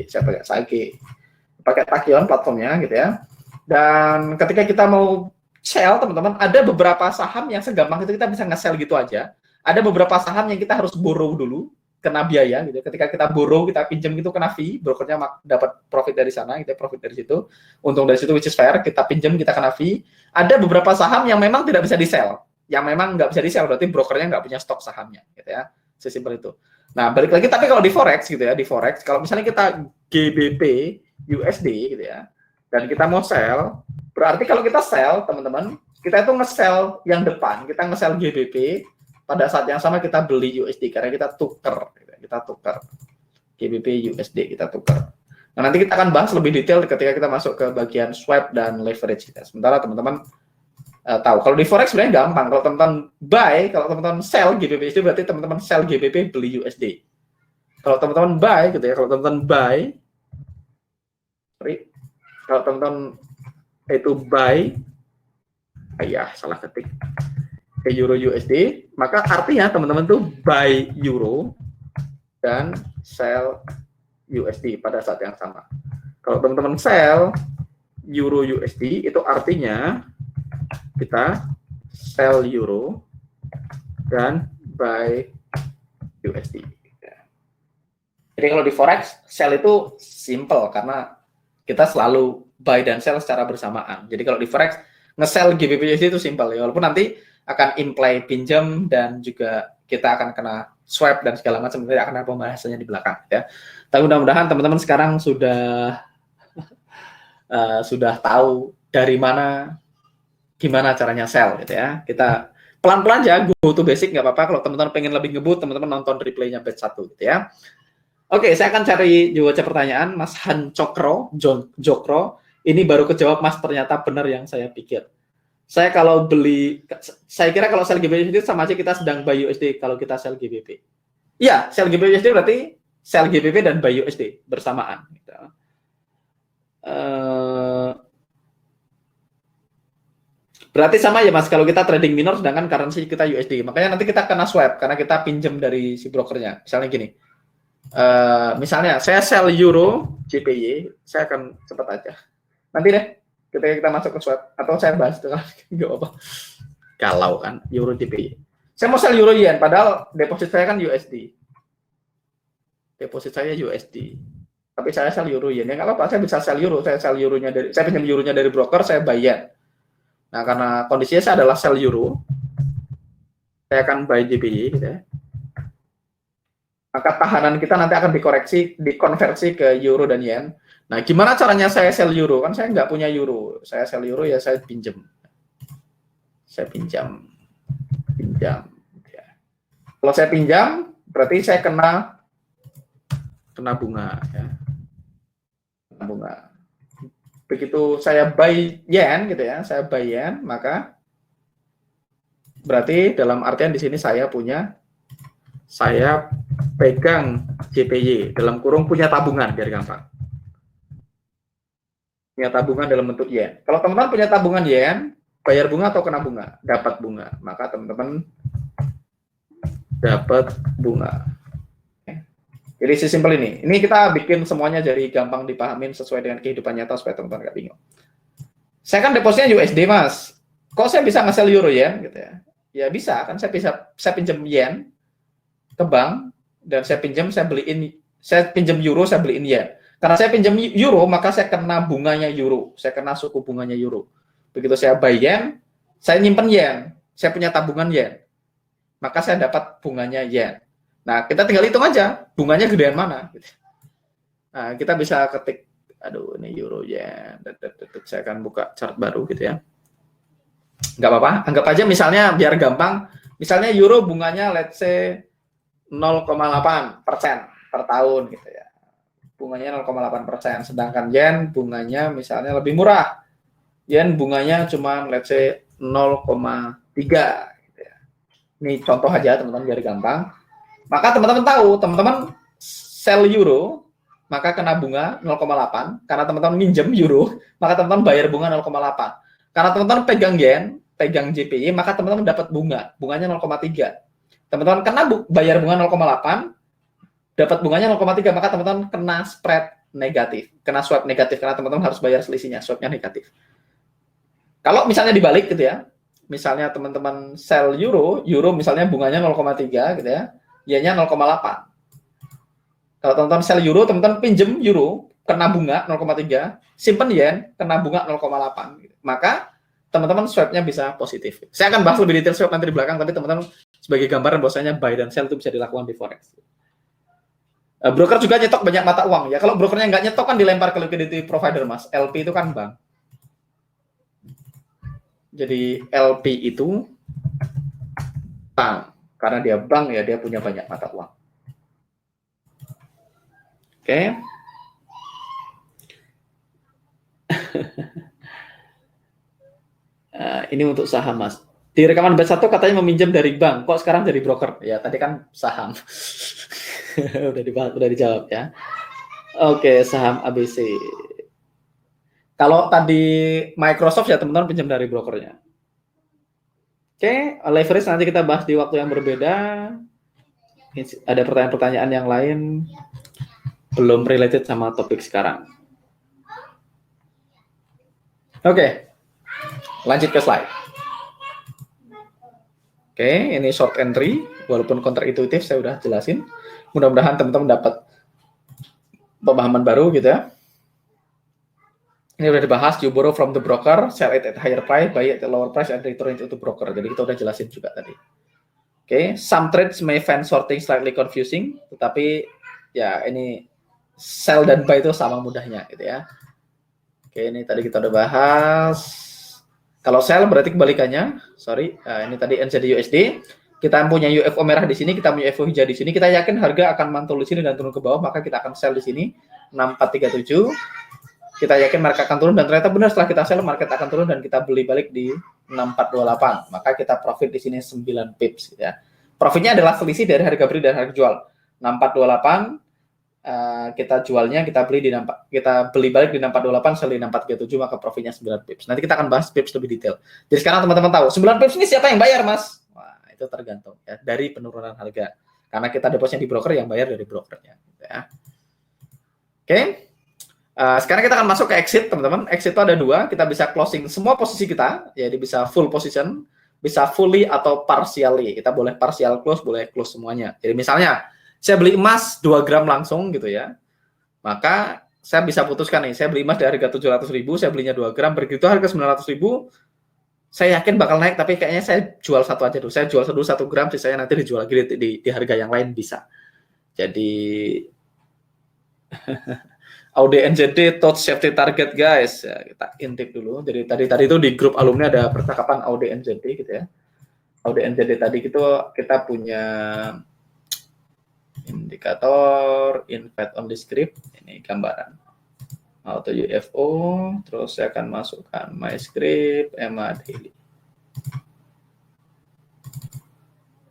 saya pakai Sage. Pakai Tachyon platformnya gitu ya. Dan ketika kita mau sell, teman-teman, ada beberapa saham yang segampang itu kita bisa nge-sell gitu aja. Ada beberapa saham yang kita harus borrow dulu, kena biaya gitu. Ketika kita borrow, kita pinjam gitu kena fee, brokernya dapat profit dari sana, kita profit dari situ, untung dari situ which is fair, kita pinjam kita kena fee. Ada beberapa saham yang memang tidak bisa di-sell. Yang memang nggak bisa di-sell, berarti brokernya nggak punya stok sahamnya, gitu ya. Sesimpel itu. Nah, balik lagi, tapi kalau di Forex gitu ya, di Forex, kalau misalnya kita GBP USD gitu ya, dan kita mau sell, berarti kalau kita sell, teman-teman, kita itu nge-sell yang depan, kita nge-sell GBP, pada saat yang sama kita beli USD, karena kita tukar GBP USD, kita tukar. Nah, nanti kita akan bahas lebih detail ketika kita masuk ke bagian swap dan leverage kita. Sementara teman-teman tahu, kalau di Forex sebenarnya gampang. Kalau teman-teman buy, kalau teman-teman sell GBP USD, berarti teman-teman sell GBP, beli USD. Kalau teman-teman buy gitu ya, kalau teman-teman buy, kalau teman-teman itu buy, salah ketik, ke Euro USD, maka artinya teman-teman tuh buy Euro dan sell USD pada saat yang sama. Kalau teman-teman sell Euro USD, itu artinya kita sell Euro dan buy USD. Jadi kalau di Forex, sell itu simple karena kita selalu buy dan sell secara bersamaan. Jadi kalau di Forex, nge-sell GBP USD itu simple ya, walaupun nanti akan imply pinjam dan juga kita akan kena swap dan segala macam, nanti akan ada pembahasannya di belakang ya. Tapi mudah-mudahan teman-teman sekarang sudah tahu dari mana, gimana caranya sell gitu ya. Kita pelan-pelan aja, go to basic nggak apa-apa. Kalau teman-teman pengen lebih ngebut, teman-teman nonton replaynya batch 1 gitu ya. Oke, saya akan cari jawab pertanyaan Mas Han Cokro, Jokro. Ini baru kejawab Mas, ternyata benar yang saya pikir. Saya kira kalau sell GBP USD sama aja kita sedang buy USD kalau kita sell GBP. Iya, sell GBP USD berarti sell GBP dan buy USD bersamaan. Berarti sama ya Mas, kalau kita trading minor sedangkan currency kita USD. Makanya nanti kita kena swap karena kita pinjam dari si brokernya. Misalnya gini. Misalnya saya sell Euro JPY, saya akan cepat aja. Nanti deh ketika kita masuk ke swap atau saya bahas itu kan nggak apa. Kalau kan Euro JPY. Saya mau sell Euro Yen padahal deposit saya kan USD. Deposit saya USD. Tapi saya sell Euro Yen. Ya nggak apa-apa, saya bisa sell Euro, saya pinjam Euronya dari broker, saya buy Yen. Nah, karena kondisinya saya adalah sell Euro, saya akan buy JPY gitu ya. Maka tahanan kita nanti akan dikonversi ke Euro dan Yen. Nah, gimana caranya saya sell Euro? Kan saya nggak punya Euro. Saya sell Euro ya saya pinjam. Saya pinjam. Ya. Kalau saya pinjam, berarti saya kena bunga. Ya. Kena bunga. Begitu saya buy Yen gitu ya, saya buy Yen, maka berarti dalam artian di sini saya pegang JPY, dalam kurung punya tabungan, biar gampang. Punya tabungan dalam bentuk Yen. Kalau teman-teman punya tabungan Yen, bayar bunga atau kena bunga? Dapat bunga. Maka teman-teman dapat bunga. Jadi sesimpel ini. Ini kita bikin semuanya jadi gampang dipahamin sesuai dengan kehidupan nyata supaya teman-teman nggak bingung. Saya kan depositnya USD, Mas. Kok saya bisa nge-sell Euro Yen gitu ya? Ya bisa, kan saya pinjam Yen ke bank dan saya pinjam Euro, saya beliin Yen. Karena saya pinjam Euro, maka saya kena bunganya Euro, saya kena suku bunganya Euro. Begitu saya buy Yen, saya nyimpen Yen, saya punya tabungan Yen, maka saya dapat bunganya Yen. Nah, kita tinggal hitung aja, bunganya gedean mana. Nah, kita bisa ketik, ini Euro Yen, saya akan buka chart baru gitu ya. Nggak apa-apa, anggap aja misalnya biar gampang, Misalnya euro bunganya let's say 0,8% per tahun gitu ya. Bunganya 0,8%. Sedangkan yen bunganya misalnya lebih murah. Yen bunganya cuma let's say 0,3 gitu ya. Ini contoh aja teman-teman biar gampang. Maka teman-teman tahu, teman-teman sell euro maka kena bunga 0,8 karena teman-teman minjem euro, maka teman-teman bayar bunga 0,8. Karena teman-teman pegang yen, pegang JPY, maka teman-teman dapat bunganya 0,3. Teman-teman kena bayar bunga 0,8, dapat bunganya 0,3, maka teman-teman kena spread negatif, kena swap negatif karena teman-teman harus bayar selisihnya, swapnya negatif. Kalau misalnya dibalik gitu ya, misalnya teman-teman sell euro misalnya bunganya 0,3 gitu ya, yennya 0,8. Kalau teman-teman sell euro, teman-teman pinjem euro, kena bunga 0,3, simpen yen, kena bunga 0,8. Maka teman-teman swapnya bisa positif. Saya akan bahas lebih detail swap nanti di belakang, tapi teman-teman sebagai gambaran bahwasanya buy dan sell itu bisa dilakukan di forex. Broker juga nyetok banyak mata uang ya. Kalau brokernya nggak nyetok kan dilempar ke liquidity provider, Mas. LP itu kan bank. Jadi LP itu bank. Karena dia bank ya, dia punya banyak mata uang. Oke. Ini untuk saham, Mas. Di rekaman batch 1 katanya meminjam dari bank. Kok sekarang dari broker? Ya, tadi kan saham. udah dijawab ya. Oke, saham ABC. Kalau tadi Microsoft ya teman-teman pinjam dari brokernya. Oke, leverage nanti kita bahas di waktu yang berbeda. Ada pertanyaan-pertanyaan yang lain belum related sama topik sekarang. Oke, lanjut ke slide. Oke, ini short entry. Walaupun counterintuitif saya udah jelasin. Mudah-mudahan teman-teman dapat pemahaman baru gitu ya. Ini udah dibahas, you borrow from the broker, sell it at higher price, buy it at lower price, and return it to the broker. Jadi kita udah jelasin juga tadi. Oke, some trades may find sorting slightly confusing, tetapi ya ini sell dan buy itu sama mudahnya gitu ya. Oke, ini tadi kita udah bahas. Kalau sell berarti kebalikannya, sorry, ini tadi NZD USD. Kita punya UFO merah di sini, kita punya UFO hijau di sini. Kita yakin harga akan mantul di sini dan turun ke bawah, maka kita akan sell di sini 6437. Kita yakin market akan turun dan ternyata benar setelah kita sell market akan turun dan kita beli balik di 6428. Maka kita profit di sini 9 pips ya. Profitnya adalah selisih dari harga beli dan harga jual. 6428 kita jualnya kita beli balik di 6428 sell di 6437 maka profitnya 9 pips. Nanti kita akan bahas pips lebih detail. Jadi sekarang teman-teman tahu 9 pips ini siapa yang bayar, Mas? Wah, itu tergantung ya dari penurunan harga. Karena kita depositnya di broker yang bayar dari brokernya ya. Oke. Sekarang kita akan masuk ke exit, teman-teman. Exit itu ada dua. Kita bisa closing semua posisi kita, jadi bisa full position, bisa fully atau partially. Kita boleh partial close, boleh close semuanya. Jadi misalnya saya beli emas 2 gram langsung gitu ya, maka saya bisa putuskan nih, saya beli emas dari harga 700.000, saya belinya 2 gram, begitu harga 900.000, saya yakin bakal naik, tapi kayaknya saya jual satu aja dulu. Saya jual dulu 1 gram, sisanya nanti dijual lagi di harga yang lain bisa. Jadi AUD/NZD touch safety target guys ya, kita intip dulu. Jadi tadi itu di grup alumni ada percakapan AUD/NZD gitu ya. AUD/NZD tadi itu kita punya indikator invite on the script, ini gambaran auto UFO, terus saya akan masukkan my script EMA daily.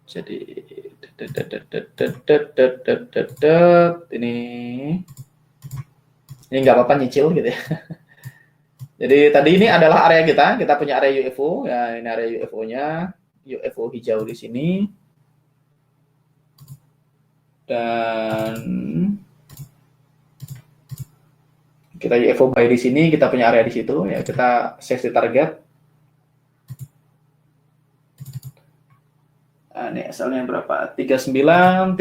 Jadi ini nggak apa-apa nyicil gitu ya. Jadi tadi ini adalah area kita punya area UFO ya, ini area UFO-nya, UFO hijau di sini. Dan kita UFO buy di sini, kita punya area di situ ya, kita safety target. Nah, ini asalnya berapa? 39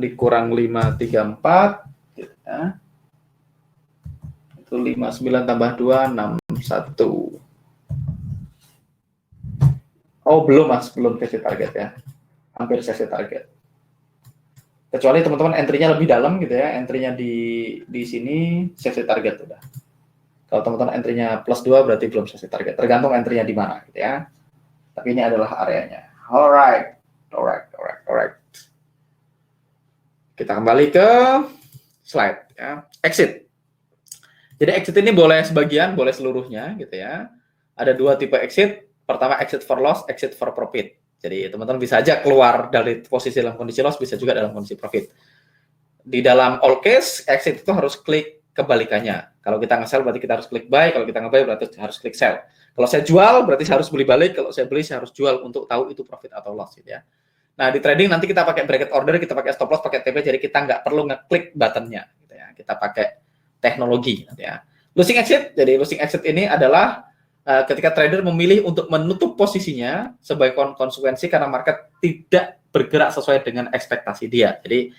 dikurang 534 gitu ya. Itu 59 tambah 2 61. Oh, belum Mas, belum safety target ya. Hampir safety target. Kecuali teman-teman entry-nya lebih dalam gitu ya, entry-nya di sini safety target udah. Kalau teman-teman entry-nya +2 berarti belum safety target, tergantung entry-nya di mana gitu ya. Tapi ini adalah areanya. Alright. Kita kembali ke slide ya. Exit. Jadi exit ini boleh sebagian, boleh seluruhnya gitu ya. Ada dua tipe exit. Pertama exit for loss, exit for profit. Jadi teman-teman bisa aja keluar dari posisi dalam kondisi loss, bisa juga dalam kondisi profit. Di dalam all case, exit itu harus klik kebalikannya. Kalau kita nge-sell berarti kita harus klik buy, kalau kita nge-buy berarti harus klik sell. Kalau saya jual berarti saya harus beli balik, kalau saya beli saya harus jual untuk tahu itu profit atau loss gitu ya. Nah, di trading nanti kita pakai bracket order, kita pakai stop loss, pakai TP, jadi kita nggak perlu ngeklik buttonnya gitu ya. Kita pakai teknologi gitu ya. Losing exit, jadi losing exit ini adalah ketika trader memilih untuk menutup posisinya sebagai konsekuensi karena market tidak bergerak sesuai dengan ekspektasi dia. Jadi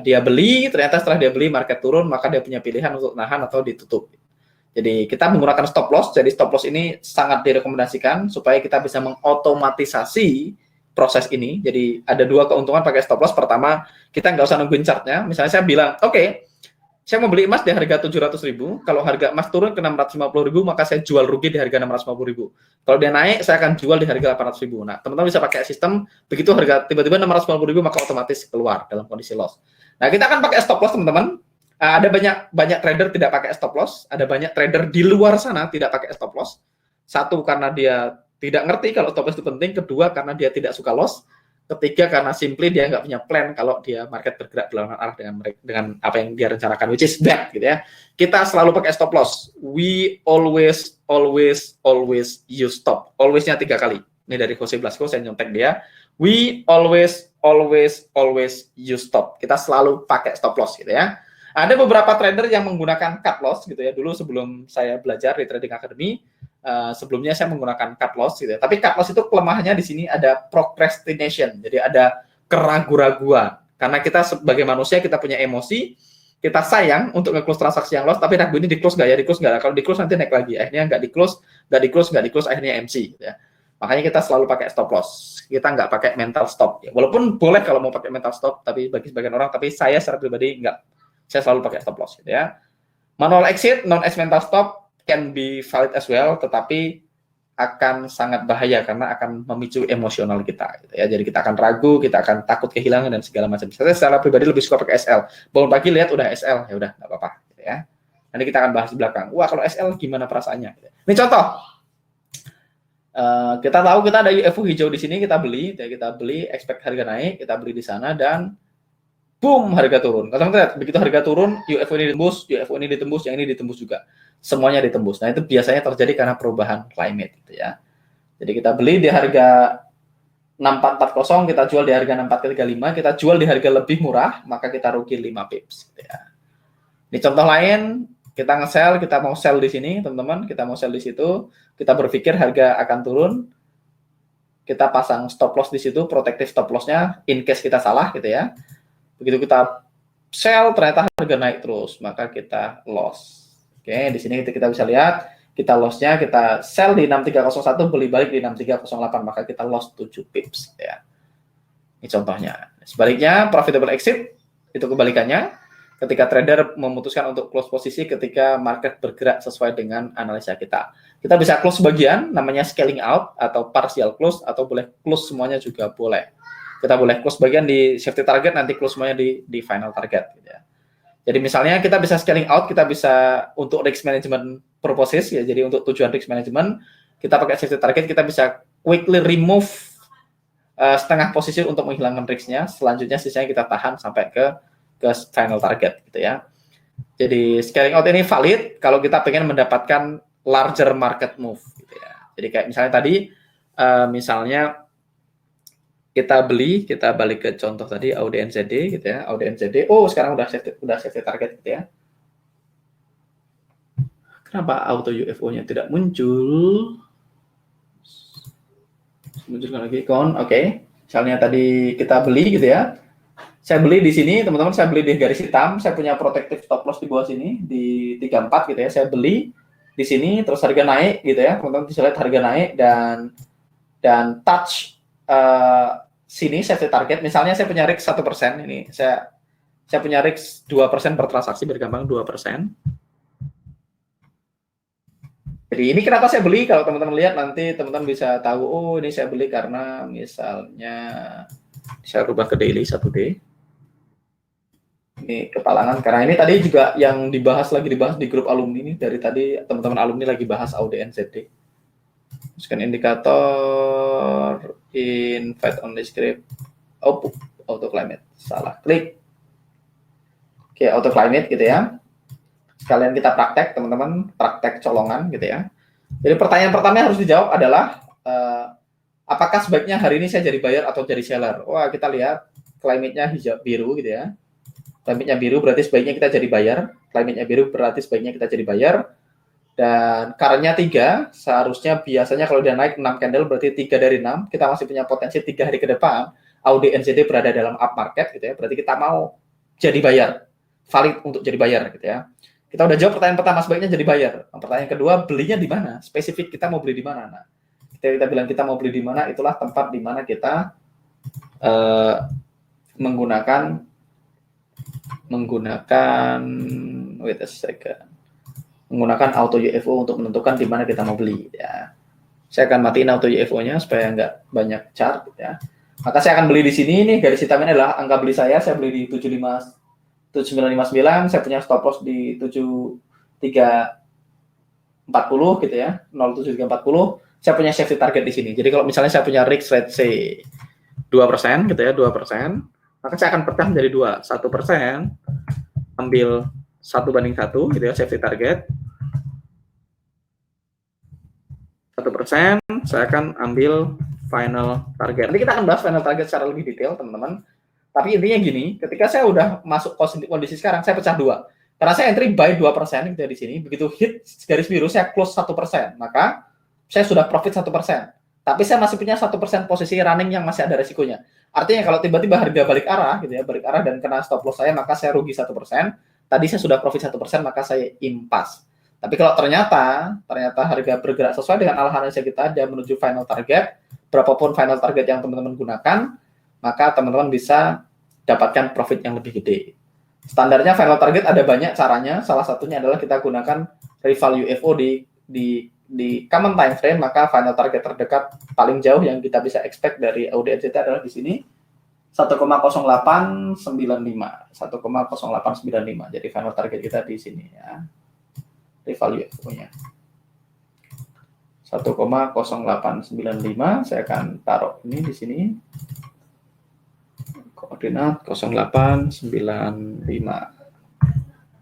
dia beli, ternyata setelah dia beli market turun, maka dia punya pilihan untuk nahan atau ditutup. Jadi kita menggunakan stop loss, jadi stop loss ini sangat direkomendasikan supaya kita bisa mengotomatisasi proses ini. Jadi ada dua keuntungan pakai stop loss. Pertama, kita nggak usah nungguin chartnya. Misalnya saya bilang, oke, saya mau beli emas di harga 700.000. Kalau harga emas turun ke 650.000, maka saya jual rugi di harga 650.000. Kalau dia naik, saya akan jual di harga 800.000. Nah, teman-teman bisa pakai sistem begitu harga tiba-tiba 650.000, maka otomatis keluar dalam kondisi loss. Nah, kita akan pakai stop loss, teman-teman. Ada banyak trader tidak pakai stop loss. Ada banyak trader di luar sana tidak pakai stop loss. Satu, karena dia tidak ngerti kalau stop loss itu penting. Kedua, karena dia tidak suka loss. Ketiga, karena simply dia nggak punya plan kalau dia market bergerak berlawanan arah dengan apa yang dia rencanakan, which is bad gitu ya. Kita selalu pakai stop loss. We always use stop. Always-nya 3 kali. Ini dari Jose Blasco, saya nyontek dia. We always use stop. Kita selalu pakai stop loss gitu ya. Ada beberapa trader yang menggunakan cut loss gitu ya. Dulu sebelum saya belajar di Trading Academy, sebelumnya saya menggunakan cut loss gitu ya. Tapi cut loss itu kelemahannya di sini ada procrastination. Jadi ada keraguan-raguan. Karena kita sebagai manusia kita punya emosi, kita sayang untuk nge-close transaksi yang loss, tapi ragu ini di-close nggak ya, di-close nggak. Kalau di-close nanti naik lagi. Akhirnya nggak di-close, akhirnya MC gitu ya. Makanya kita selalu pakai stop loss. Kita nggak pakai mental stop. Ya. Walaupun boleh kalau mau pakai mental stop, tapi bagi sebagian orang, tapi saya secara pribadi nggak. Saya selalu pakai stop loss gitu ya. Manual exit, non-as mental stop can be valid as well, tetapi akan sangat bahaya karena akan memicu emosional kita gitu ya. Jadi kita akan ragu, kita akan takut kehilangan dan segala macam. Saya secara pribadi lebih suka pakai SL. Bangun pagi lihat udah SL, ya udah nggak apa-apa gitu ya. Nanti kita akan bahas di belakang. Wah, kalau SL gimana perasaannya? Ini contoh. Kita tahu kita ada UFO hijau di sini, kita beli, expect harga naik, kita beli di sana dan boom, harga turun. Kalau lihat, begitu harga turun, UFO ini ditembus, yang ini ditembus juga. Semuanya ditembus. Nah, itu biasanya terjadi karena perubahan climate gitu ya. Jadi kita beli di harga 6440, kita jual di harga 6435, kita jual di harga lebih murah, maka kita rugi 5 pips gitu ya. Ini contoh lain, kita nge-sell, kita mau sell di sini, teman-teman, kita mau sell di situ, kita berpikir harga akan turun, kita pasang stop loss di situ, protective stop loss-nya in case kita salah gitu ya. Begitu kita sell, ternyata harga naik terus, maka kita loss. Oke, di sini kita bisa lihat, kita loss-nya, kita sell di 6301, beli balik di 6308, maka kita loss 7 pips. Ya. Ini contohnya. Sebaliknya, profitable exit, itu kebalikannya. Ketika trader memutuskan untuk close posisi ketika market bergerak sesuai dengan analisa kita. Kita bisa close sebagian, namanya scaling out, atau partial close, atau boleh close semuanya juga boleh. Kita boleh close bagian di safety target, nanti close semuanya di final target. Gitu ya. Jadi misalnya kita bisa scaling out, kita bisa untuk risk management purposes, ya, jadi untuk tujuan risk management, kita pakai safety target, kita bisa quickly remove setengah posisi untuk menghilangkan risknya, selanjutnya sisanya kita tahan sampai ke final target. Gitu ya. Jadi scaling out ini valid kalau kita pengen mendapatkan larger market move. Gitu ya. Jadi kayak misalnya tadi, misalnya kita beli, kita balik ke contoh tadi Audi NZD gitu ya, Audi NZD. Oh, sekarang udah safety target gitu ya. Kenapa auto UFO-nya tidak muncul? Munculkan lagi kon. Oke. Misalnya tadi kita beli gitu ya. Saya beli di sini, teman-teman, saya beli di garis hitam, saya punya protective stop loss di bawah sini di 34 gitu ya. Saya beli di sini terus harga naik gitu ya. Teman-teman bisa lihat harga naik dan touch sini safety target, misalnya saya punya risk 1%, ini saya punya risk 2% per transaksi, bergampang 2%. Jadi ini kenapa saya beli, kalau teman-teman lihat nanti teman-teman bisa tahu, oh ini saya beli karena misalnya saya rubah ke daily 1D. Ini kepalangan, karena ini tadi juga yang lagi dibahas di grup alumni ini, dari tadi teman-teman alumni lagi bahas AUDNZD. Scan indikator, invite only script, auto climate, salah klik. Oke, auto climate gitu ya. Sekalian kita praktek teman-teman, praktek colongan gitu ya. Jadi pertanyaan pertama yang harus dijawab adalah apakah sebaiknya hari ini saya jadi buyer atau jadi seller? Wah, kita lihat climate-nya hijau biru gitu ya. Climate-nya biru berarti sebaiknya kita jadi buyer. Climate-nya biru berarti sebaiknya kita jadi buyer. Dan current-nya 3, seharusnya biasanya kalau dia naik 6 candle berarti 3 dari 6, kita masih punya potensi 3 hari ke depan AUDNZD berada dalam up market gitu ya. Berarti kita mau jadi buyer, valid untuk jadi buyer gitu ya. Kita udah jawab pertanyaan pertama, sebaiknya jadi buyer. Pertanyaan kedua, belinya di mana? Spesifik kita mau beli di mana? Nah, kita bilang kita mau beli di mana, itulah tempat di mana kita menggunakan wait a second, menggunakan auto UFO untuk menentukan di mana kita mau beli ya. Saya akan matiin auto UFO-nya supaya nggak banyak chart ya. Maka saya akan beli di sini, nih garis hitamnya adalah angka beli saya beli di 7959, saya punya stop loss di 7340 gitu ya, 07340. Saya punya safety target di sini. Jadi kalau misalnya saya punya risk rate say 2% gitu ya, 2%, maka saya akan pecah menjadi 2. 1% ambil 1:1 gitu ya, safety target. 1% saya akan ambil final target. Nanti kita akan bahas final target secara lebih detail, teman-teman. Tapi intinya gini, ketika saya udah masuk kondisi sekarang, saya pecah 2. Karena saya entry buy 2% gitu ya di sini. Begitu hit garis biru, saya close 1%. Maka saya sudah profit 1%. Tapi saya masih punya 1% posisi running yang masih ada resikonya. Artinya kalau tiba-tiba harga balik arah gitu ya, balik arah dan kena stop loss saya, maka saya rugi 1%. Tadi saya sudah profit 1%, maka saya impas. Tapi kalau ternyata harga bergerak sesuai dengan analisa kita dan menuju final target, berapapun final target yang teman-teman gunakan, maka teman-teman bisa dapatkan profit yang lebih gede. Standarnya final target ada banyak caranya, salah satunya adalah kita gunakan rival UFO di common time frame, maka final target terdekat paling jauh yang kita bisa expect dari AUDNZD adalah di sini 1,0895. 1,0895. Jadi final target kita di sini ya. Rival UFO-nya. 1,0895, saya akan taruh ini di sini. Koordinat 0895.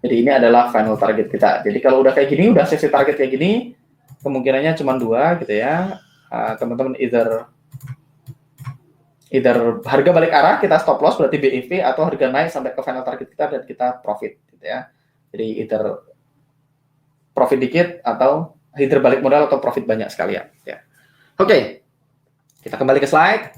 Jadi ini adalah final target kita. Jadi kalau udah kayak gini, udah sesi target kayak gini, kemungkinannya cuma 2 gitu ya. Teman-teman either harga balik arah kita stop loss berarti BEV, atau harga naik sampai ke final target kita dan kita profit gitu ya. Jadi either profit dikit atau either balik modal atau profit banyak sekalian ya. Oke. Kita kembali ke slide.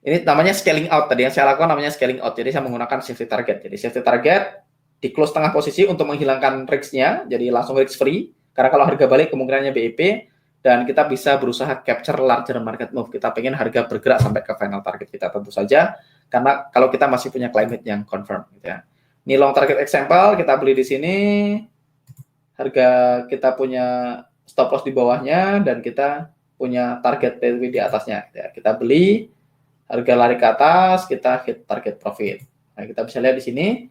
Ini namanya scaling out, tadi yang saya lakukan namanya scaling out. Jadi saya menggunakan safety target. Jadi safety target di close tengah posisi untuk menghilangkan risk-nya, jadi langsung risk free. Karena kalau harga balik kemungkinannya BEP, dan kita bisa berusaha capture larger market move. Kita pengen harga bergerak sampai ke final target kita tentu saja, karena kalau kita masih punya climate yang confirm gitu ya. Ini long target example, kita beli di sini, harga kita punya stop loss di bawahnya dan kita punya target PW di atasnya. Ya, kita beli, harga lari ke atas, kita hit target profit. Nah, kita bisa lihat di sini,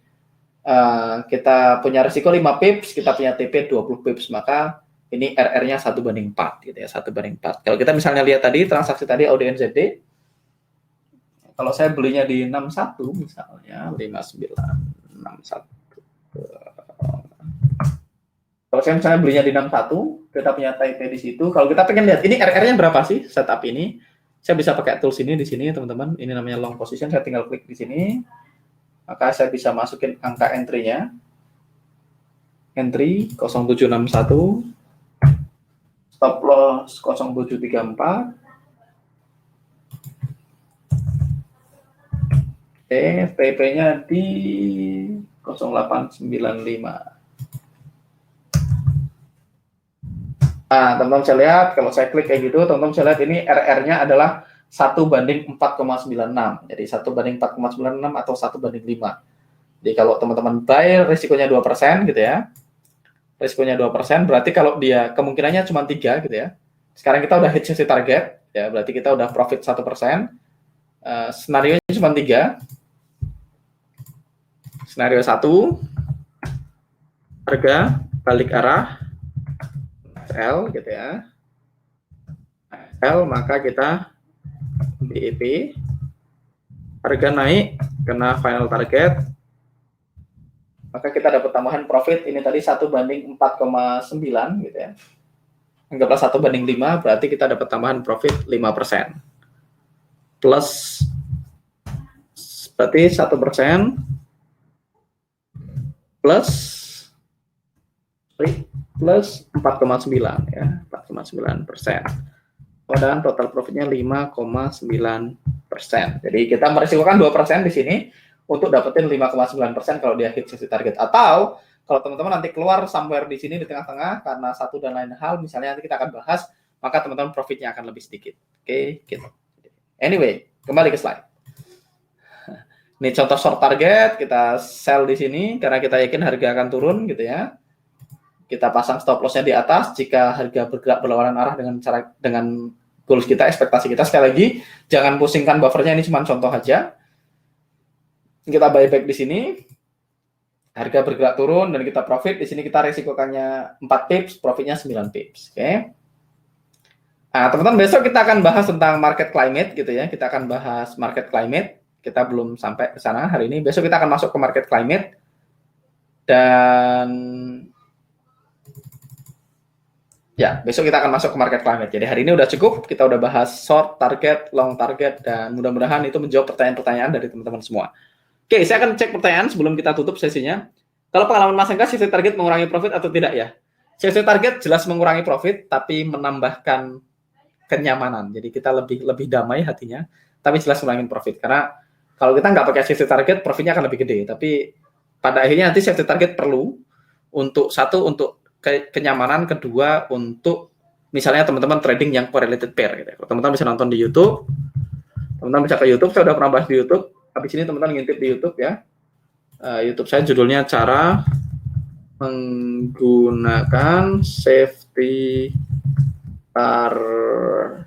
kita punya risiko 5 pips, kita punya TP 20 pips, maka ini RR-nya 1:4 gitu ya, 1:4. Kalau kita misalnya lihat tadi transaksi tadi AUDNZD, kalau saya belinya di 61 misalnya, 5961. Kalau saya misalnya belinya di 61, kita punya TP di situ. Kalau kita pengen lihat ini RR-nya berapa sih setup ini, saya bisa pakai tools ini di sini teman-teman. Ini namanya long position, saya tinggal klik di sini. Maka saya bisa masukin angka entry-nya. Entry 0761, stop loss 0734. TP-nya di 0895. Nah, teman-teman bisa lihat, kalau saya klik kayak gitu, teman-teman bisa lihat ini RR-nya adalah 1:4,96. Jadi 1:4,96 atau 1:5. Jadi kalau teman-teman buy risikonya 2% gitu ya. risikonya 2%, berarti kalau dia kemungkinannya cuma 3 gitu ya. Sekarang kita udah hit safety target, ya berarti kita udah profit 1%. Senario nya cuma 3. Senario 1, harga balik arah L gitu ya. L, maka kita BEP, harga naik kena final target, maka kita dapat tambahan profit ini tadi 1/4,9 gitu ya. Anggaplah 1/5, berarti kita dapat tambahan profit 5%. Plus, berarti 1% plus 4,9 ya, 4,9%. Dan total profitnya 5,9%. Jadi kita merisikokan 2% di sini untuk dapetin 5,9% kalau dia hit safety target. Atau kalau teman-teman nanti keluar somewhere di sini di tengah-tengah karena satu dan lain hal, misalnya nanti kita akan bahas, maka teman-teman profitnya akan lebih sedikit. Oke, gitu. Anyway, kembali ke slide. Ini contoh short target, kita sell di sini karena kita yakin harga akan turun gitu ya. Kita pasang stop loss-nya di atas jika harga bergerak berlawanan arah dengan goals kita, ekspektasi kita. Sekali lagi, jangan pusingkan buffernya, ini cuma contoh aja. Kita buyback di sini, harga bergerak turun dan kita profit. Di sini kita risikokannya 4 pips, profitnya 9 pips. Oke. Nah, teman-teman, besok kita akan bahas tentang market climate gitu ya. Kita akan bahas market climate. Kita belum sampai ke sana hari ini. Besok kita akan masuk ke market climate. Dan ya, besok kita akan masuk ke market climate. Jadi hari ini udah cukup, kita udah bahas short target, long target, dan mudah-mudahan itu menjawab pertanyaan-pertanyaan dari teman-teman semua. Oke, saya akan cek pertanyaan sebelum kita tutup sesinya. Kalau pengalaman Mas Angga, safety target mengurangi profit atau tidak ya? Safety target jelas mengurangi profit, tapi menambahkan kenyamanan. Jadi kita lebih damai hatinya, tapi jelas mengurangi profit. Karena kalau kita nggak pakai safety target, profitnya akan lebih gede. Tapi pada akhirnya nanti safety target perlu untuk kenyamanan, kedua untuk misalnya teman-teman trading yang correlated pair gitu. Kalau teman-teman bisa nonton di YouTube, teman-teman bisa ke YouTube, saya udah pernah bahas di YouTube. Habis ini teman-teman ngintip di YouTube ya. YouTube saya judulnya cara menggunakan safety target.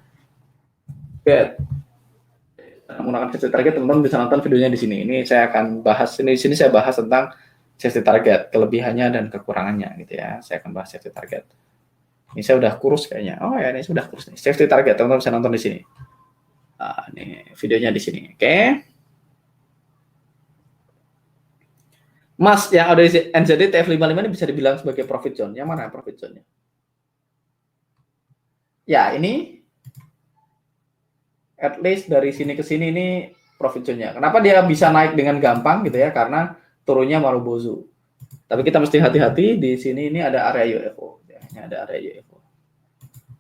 Menggunakan safety target, teman-teman bisa nonton videonya di sini. Ini saya akan bahas di sini saya bahas tentang safety target, kelebihannya dan kekurangannya gitu ya. Saya akan bahas safety target. Ini saya udah kurus kayaknya. Oh ya, ini sudah kurus nih. Safety target, teman-teman bisa nonton di sini. Ini videonya di sini. Oke. Mas, yang ada di NZD TF55 ini bisa dibilang sebagai profit zone. Yang mana profit zone-nya? Ya, ini at least dari sini ke sini ini profit zone-nya. Kenapa dia bisa naik dengan gampang gitu ya? Karena turunnya Marubozu. Tapi kita mesti hati-hati, di sini ini ada area UFO. Ya, ini ada area UFO.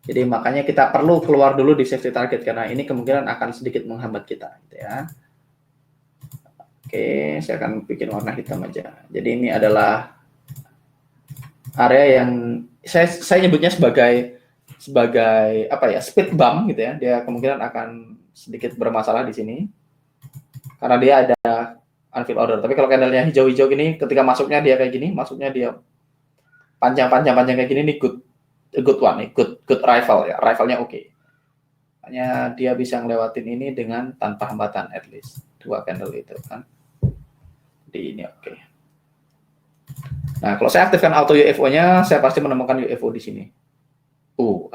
Jadi makanya kita perlu keluar dulu di safety target karena ini kemungkinan akan sedikit menghambat kita gitu ya. Oke, saya akan bikin warna hitam aja. Jadi ini adalah area yang saya nyebutnya sebagai apa ya, speed bump gitu ya. Dia kemungkinan akan sedikit bermasalah di sini karena dia ada unfilled order. Tapi kalau candlenya hijau-hijau gini, ketika masuknya dia kayak gini, masuknya dia panjang kayak gini, ini good one, good rival ya, rivalnya oke. Hanya dia bisa ngelewatin ini dengan tanpa hambatan, at least 2 candle itu kan. Di ini oke. Nah, kalau saya aktifkan auto UFO-nya, saya pasti menemukan UFO di sini.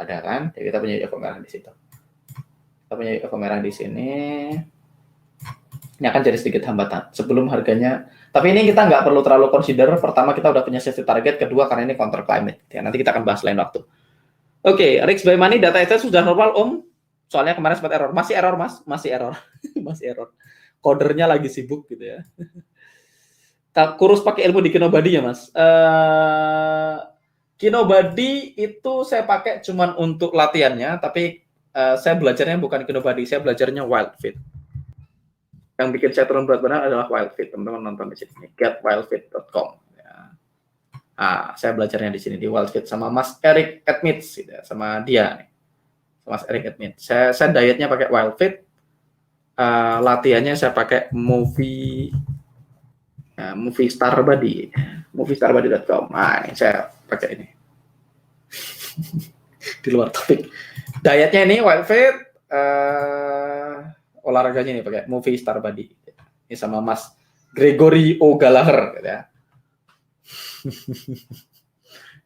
Ada kan? Jadi kita punya UFO merah di situ. Kita punya UFO merah di sini. Ini akan jadi sedikit hambatan sebelum harganya. Tapi ini kita nggak perlu terlalu consider. Pertama, kita udah punya safety target. Kedua, karena ini counter climate. Ya, nanti kita akan bahas lain waktu. Oke, risk by money data itu sudah normal, Om. Soalnya kemarin sempat error. Masih error, Mas. Masih error. Masih error. Codernya lagi sibuk gitu ya. Kurus pakai ilmu di Kinobody ya, Mas. Kinobody itu saya pakai cuman untuk latihannya, tapi saya belajarnya bukan Kinobody, saya belajarnya Wildfit. Yang bikin saya turun berat badan adalah Wildfit. Teman-teman nonton di sini, getwildfit.com. Ya. Saya belajarnya di sini di Wildfit sama Mas Eric Edmits, gitu ya, sama dia nih, Mas Eric Edmits. Saya dietnya pakai Wildfit, latihannya saya pakai Movie Starbody, moviestarbody.com. Ini saya pakai ini. Di luar topik. Dietnya ini Wild Fit, olahraganya ini pakai Movie Star Body. Ini sama Mas Gregory O. Gallagher gitu ya.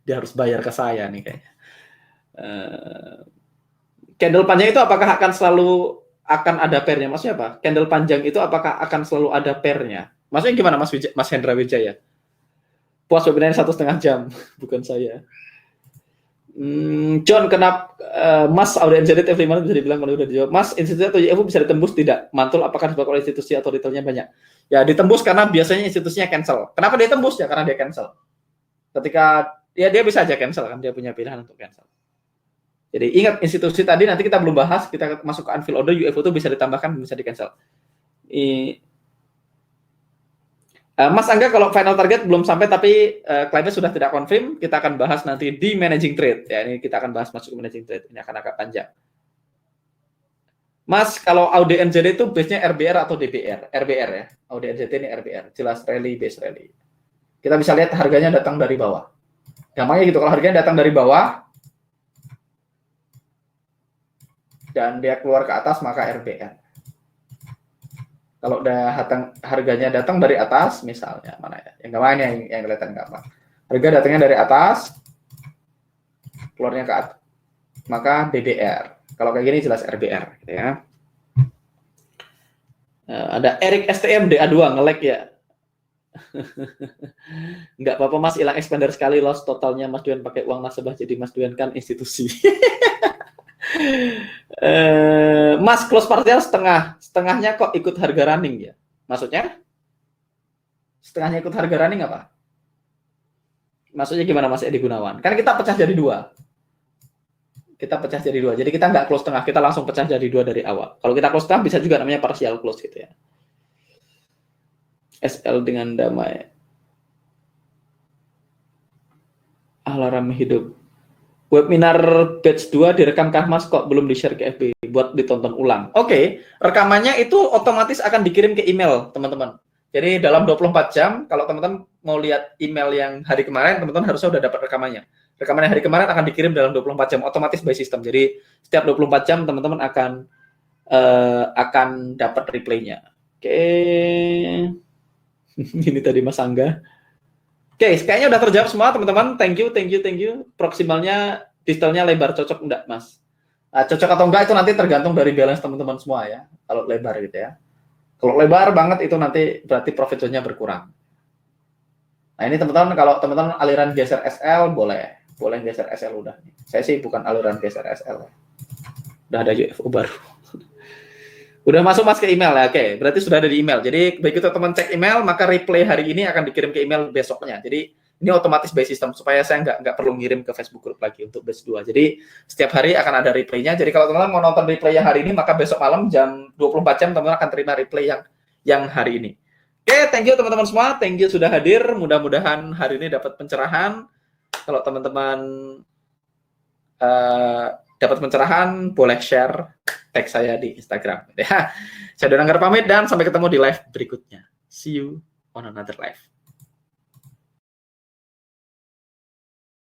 Dia harus bayar ke saya nih kayaknya. Candle panjang itu apakah akan selalu ada pairnya? Maksudnya apa? Candle panjang itu apakah akan selalu ada pairnya? Maksudnya gimana Mas Hendra Wijaya? Puas webinarnya 1,5 jam, bukan saya. John, kenapa Mas Audi NZD F5 bisa dibilang kalau udah dijawab? Mas, institusi atau YFU bisa ditembus tidak? Mantul apakah disebabkan oleh institusi atau retailnya banyak? Ya ditembus karena biasanya institusinya cancel. Kenapa dia tembus? Ya karena dia cancel. Ketika ya dia bisa aja cancel kan, dia punya pilihan untuk cancel. Jadi ingat institusi tadi nanti kita belum bahas, kita masuk ke unfill order, UFO itu bisa ditambahkan, bisa di cancel. Mas Angga, kalau final target belum sampai tapi kliennya sudah tidak confirm, kita akan bahas nanti di managing trade. Ya, ini kita akan bahas masuk ke managing trade. Ini akan agak panjang. Mas, kalau Audi NZD itu base-nya RBR atau DBR? RBR ya. Audi NZD ini RBR. Jelas rally, base rally. Kita bisa lihat harganya datang dari bawah. Gampangnya gitu, kalau harganya datang dari bawah dan dia keluar ke atas, maka RBR. Kalau udah harganya datang dari atas, misalnya mana ya? Yang gampang yang kelihatan gampang. Harga datangnya dari atas, keluarnya ke atas, maka DBR. Kalau kayak gini jelas RBR, gitu ya. Ada Eric STM DA2 nge-lag ya. Enggak apa-apa Mas, hilang expander sekali, loss totalnya Mas Duan pakai uang nasabah, jadi Mas Duan kan institusi. Mas close partial setengahnya kok ikut harga running ya? Maksudnya setengahnya ikut harga running apa? Maksudnya gimana Mas Edi Gunawan? Kan kita pecah jadi dua. Jadi kita nggak close tengah, kita langsung pecah jadi dua dari awal. Kalau kita close tengah bisa juga namanya partial close gitu ya. SL dengan damai. Alarm hidup. Webinar batch 2 direkamkah Mas, kok belum di-share ke FB buat ditonton ulang? Oke, rekamannya itu otomatis akan dikirim ke email, teman-teman. Jadi dalam 24 jam, kalau teman-teman mau lihat email yang hari kemarin, teman-teman harusnya udah dapat rekamannya. Rekaman yang hari kemarin akan dikirim dalam 24 jam, otomatis by system. Jadi setiap 24 jam teman-teman akan dapat replaynya. Oke. Ini tadi Mas Angga. Oke, kayaknya udah terjawab semua teman-teman. Thank you. Proksimalnya, distalnya lebar cocok enggak, Mas? Cocok atau enggak itu nanti tergantung dari balance teman-teman semua ya. Kalau lebar gitu ya. Kalau lebar banget itu nanti berarti profit zone-nya berkurang. Nah, ini teman-teman kalau teman-teman aliran geser SL boleh geser SL udah. Saya sih bukan aliran geser SL. Udah ada UFO baru. Udah masuk Mas ke email ya, oke. Berarti sudah ada di email. Jadi begitu teman cek email, maka replay hari ini akan dikirim ke email besoknya. Jadi ini otomatis by system supaya saya nggak perlu ngirim ke Facebook group lagi untuk batch 2. Jadi setiap hari akan ada replaynya. Jadi kalau teman-teman mau nonton replay yang hari ini, maka besok malam jam 24 jam teman-teman akan terima replay yang hari ini. Oke, thank you teman-teman semua. Thank you sudah hadir. Mudah-mudahan hari ini dapat pencerahan. Kalau teman-teman dapat pencerahan, boleh share tag saya di Instagram. Ya. Saya Donanggar pamit dan sampai ketemu di live berikutnya. See you on another live.